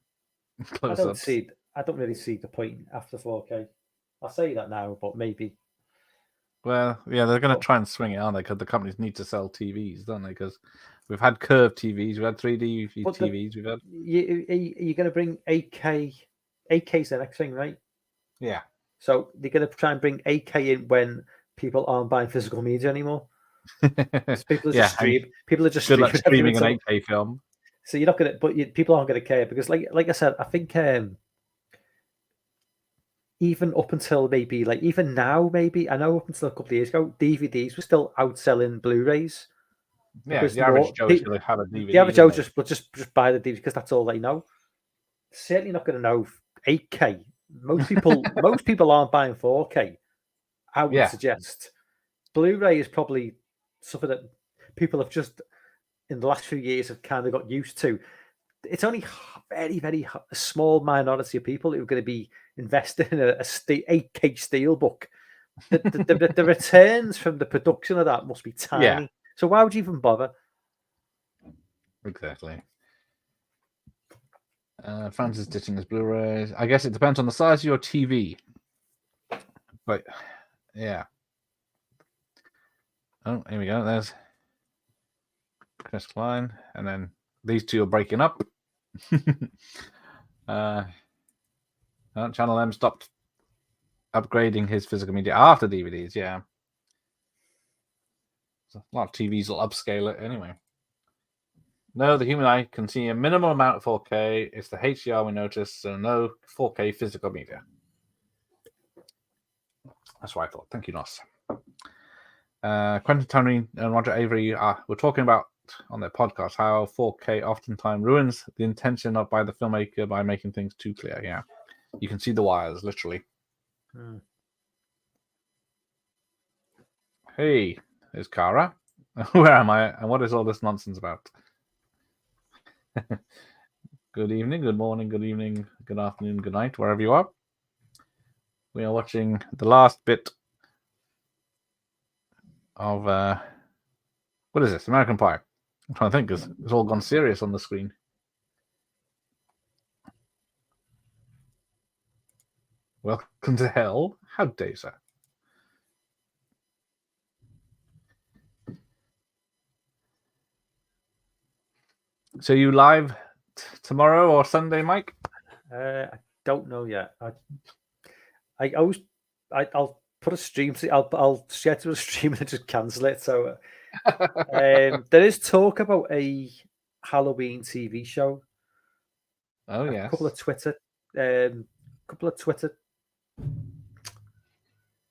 close-ups. I don't really see the point after 4K. I'll say that now, but maybe. Well, yeah, they're going to try and swing it, aren't they? Because the companies need to sell TVs, don't they? Because we've had curved TVs, we've had 3D TVs, we've had. You're going to bring 8K. 8K's the next thing, right? Yeah. So they're going to try and bring 8K in when people aren't buying physical media anymore. People are just streaming an 8K film. So you're not going to, but people aren't going to care because, like I said, I think even up until maybe like even now, maybe I know up until a couple of years ago, DVDs were still outselling Blu-rays. Yeah, the average Joe is going to have a DVD. The average Joe just buy the DVD because that's all they know. Certainly not going to know 8K. Most people aren't buying 4K. I would suggest Blu-ray is probably something that people have just in the last few years have kind of got used to. It's only very, very a small minority of people who are going to be investing in a 8K steelbook. The returns from the production of that must be tiny. Yeah. So why would you even bother? Exactly. Francis ditching his Blu-rays. I guess it depends on the size of your TV. But yeah. Oh, here we go. There's Chris Klein, and then these two are breaking up. Channel M stopped upgrading his physical media after DVDs. Yeah, so a lot of TVs will upscale it anyway. No, the human eye can see a minimum amount of 4K. It's the HDR we notice, so no 4K physical media. That's what I thought. Thank you, Nos. Quentin Tony and Roger Avery were talking about on their podcast how 4K oftentimes ruins the intention of by the filmmaker by making things too clear. Yeah, you can see the wires literally. Hey, there's Kara. Where am I? And what is all this nonsense about? Good evening, good morning, good evening, good afternoon, good night, wherever you are. We are watching the last bit of what is this? American Pie. I'm trying to think because it's all gone serious on the screen. Welcome to hell. How dare you, sir? So you live tomorrow or Sunday, Mike? I don't know yet. I'll put a stream. I'll schedule a stream and just cancel it. So there is talk about a Halloween TV show. Oh yeah. A couple of Twitter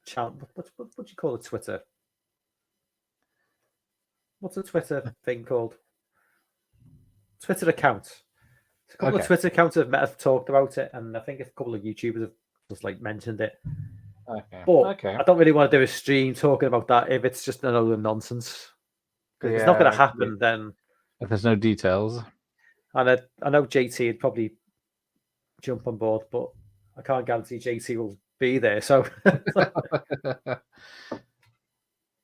channel. What do you call a Twitter? What's a Twitter thing called? Twitter account. A couple of Twitter accounts have talked about it, and I think a couple of YouTubers have just like mentioned it. Okay. But I don't really want to do a stream talking about that if it's just another nonsense. If it's not going to happen, then if there's no details. And I know JT would probably jump on board, but I can't guarantee JT will be there. So,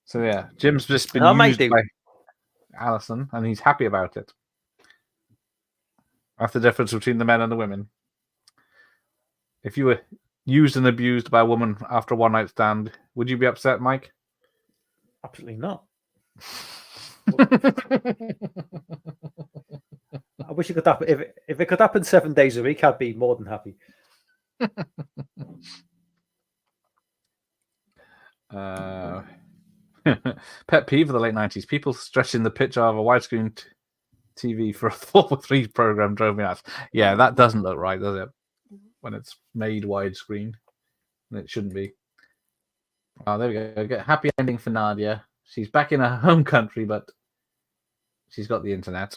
so yeah, Jim's just been used by Alison, and he's happy about it. That's the difference between the men and the women. If you were used and abused by a woman after a one-night stand, would you be upset, Mike? Absolutely not. I wish it could happen. If it could happen 7 days a week, I'd be more than happy. Pet peeve of the late 90s. People stretching the picture of a widescreen TV for a 4:3 program drove me nuts. Yeah, that doesn't look right, does it? When it's made widescreen. And it shouldn't be. Oh, there we go. Get happy ending for Nadia. She's back in her home country, but she's got the internet.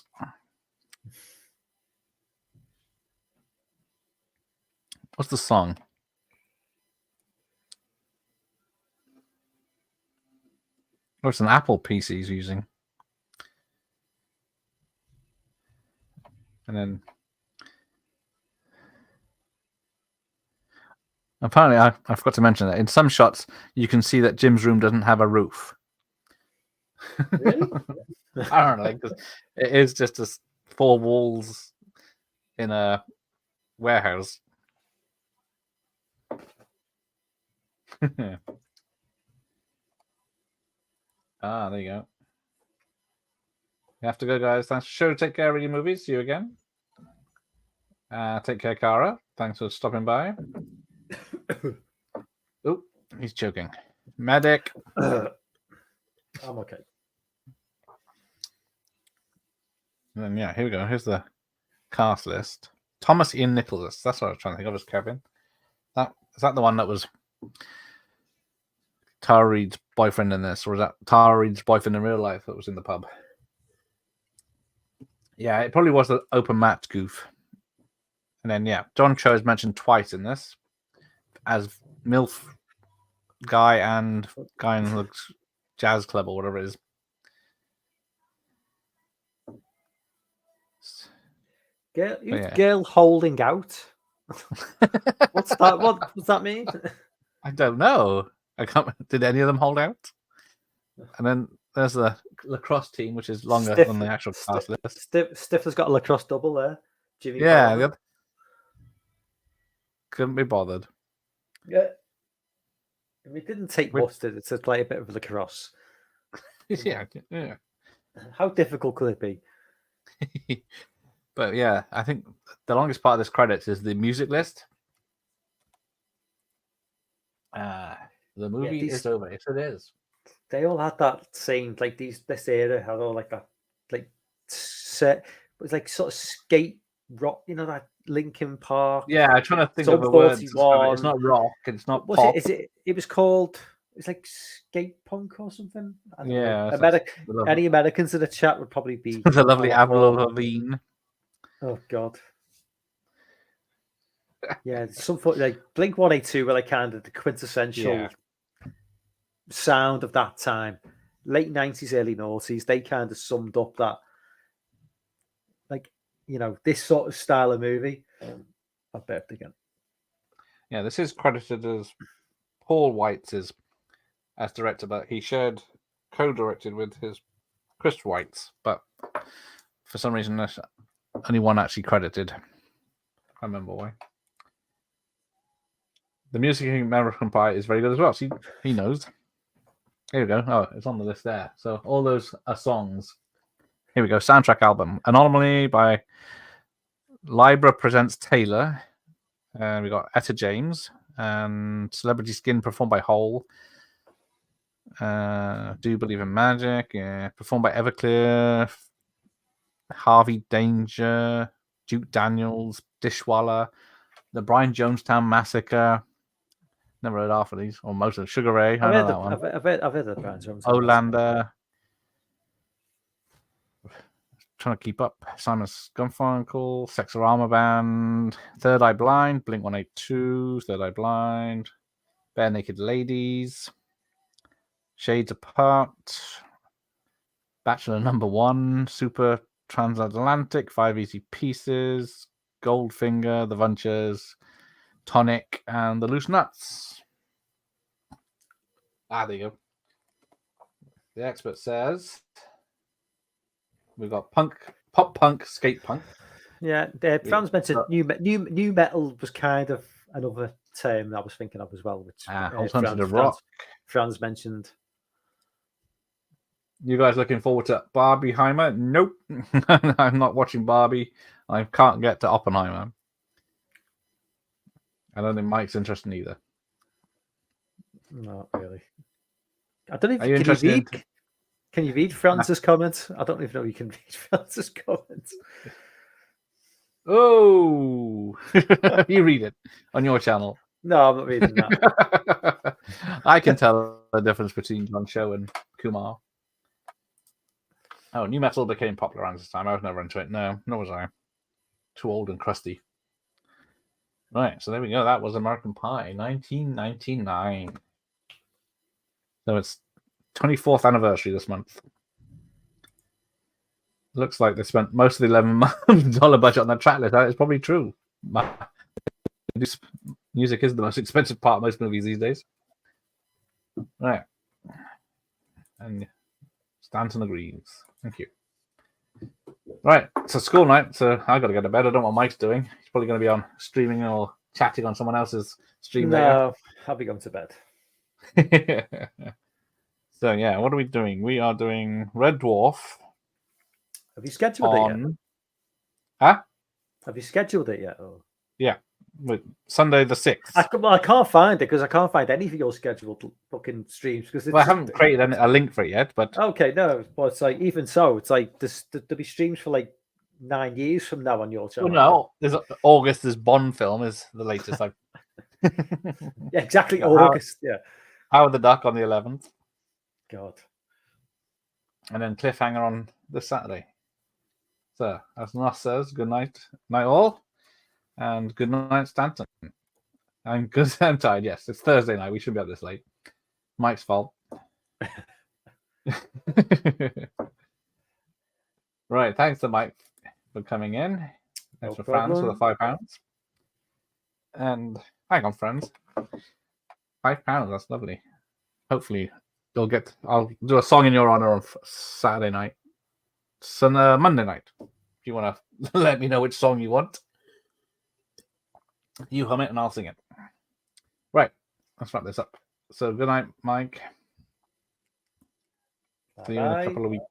What's the song? Oh, it's an Apple PC he's using. And then apparently, I forgot to mention that in some shots you can see that Jim's room doesn't have a roof. Really? I don't know, because it is just 4 walls in a warehouse. There you go. You have to go, guys. Thanks for the show. Take care of your movies. See you again. Take care, Kara. Thanks for stopping by. Oh, he's choking. Medic. I'm okay. And then, yeah, here we go. Here's the cast list. Thomas Ian Nicholas. That's what I was trying to think of as Kevin. Is that the one that was Tara Reid's boyfriend in this? Or was that Tara Reid's boyfriend in real life that was in the pub? Yeah, it probably was the open match goof. And then, yeah, John Cho is mentioned twice in this as MILF guy and guy in the jazz club or whatever it is. Girl holding out. What's that? What does that mean? I don't know. I can't. Did any of them hold out? And then there's the lacrosse team, which is longer than the actual cast list. Stifler's got a lacrosse double there. Jimmy. Yeah, couldn't be bothered. Yeah. It didn't take much to play a bit of lacrosse. Yeah. How difficult could it be? But yeah, I think the longest part of this credits is the music list. The movie is over. Yes, it is. They all had that same, like this era had all like that, like set. It was like sort of skate rock, that Linkin Park. Yeah, I'm trying to think of the words. It's not rock. It's not pop. It was called. It's like skate punk or something. Yeah. Any Americans in the chat would probably be the lovely Avril Lavigne. Oh God. Yeah, some like Blink-182 were like kind of the quintessential sound of that time. Late 90s, early noughties, they kind of summed up that, like, this sort of style of movie. I bet again. Yeah, this is credited as Paul Weitz as director, but he co-directed with his Chris Weitz, but for some reason there's only one actually credited. I remember why. The music in American Pie is very good as well. See, he knows. Here we go. Oh, it's on the list there. So all those are songs. Here we go. Soundtrack album. Anomaly by Libra Presents Taylor. And we got Etta James. And Celebrity Skin performed by Hole. Do You Believe in Magic? Yeah. Performed by Everclear. Harvey Danger. Duke Daniels. Dishwalla. The Brian Jonestown Massacre. Never heard half of these, or most of them. Sugar Ray. I've heard the Brian Jonestown. Olander. Trying to keep up. Simon Garfunkel, Sexorama Band, Third Eye Blind, Blink-182, Third Eye Blind, Bare Naked Ladies, Shades Apart, Bachelor Number 1, Super Transatlantic, 5 Easy Pieces, Goldfinger, The Ventures, Tonic, and The Loose Nuts. There you go. The expert says we've got pop punk, skate punk. Yeah, Franz mentioned new metal was kind of another term I was thinking of as well. Which alternative rock. Franz mentioned. You guys looking forward to Barbieheimer? Nope. I'm not watching Barbie. I can't get to Oppenheimer. I don't think Mike's interested either. Not really. I don't know. Can you read Franz's comments? I don't even know if you can read Franz's comments. Oh, you read it on your channel. No, I'm not reading that. I can tell the difference between John Cho and Kumar. Oh, new metal became popular around this time. I was never into it. No, nor was I. Too old and crusty. Right, so there we go. That was American Pie, 1999. So it's 24th anniversary this month. Looks like they spent most of the $11 budget on that track list. That is probably true. Music is the most expensive part of most movies these days. Right. And Stanton agrees. Thank you. Right, so school night, so I got to go to bed. I don't know what Mike's doing. He's probably going to be on streaming or chatting on someone else's stream. No, I'll be going to bed. So, yeah, what are we doing? We are doing Red Dwarf. Have you scheduled it yet? Huh? Have you scheduled it yet? Or... Yeah, Sunday the 6th. I can't find it because I can't find any of your scheduled fucking streams. Because I haven't created a link for it yet. But okay, no, but it's like even so, it's like there'll be streams for like 9 years from now on your channel. Well, no, there's August. This Bond film is the latest. Like, yeah, exactly. August. Yeah, Howard the Duck on the 11th. God. And then Cliffhanger on this Saturday. So, as Nos says, good night all, and good night, Stanton. I'm good. I'm tired. Yes, it's Thursday night. We shouldn't be up this late. Mike's fault. Right. Thanks to Mike for coming in. Thanks No for Franz for the problem. £5. And hang on, friends. £5, that's lovely. Hopefully, I'll do a song in your honor on Saturday night. Monday night. If you want to let me know which song you want, you hum it and I'll sing it. Right, let's wrap this up. So good night, Mike. See you in a couple of weeks.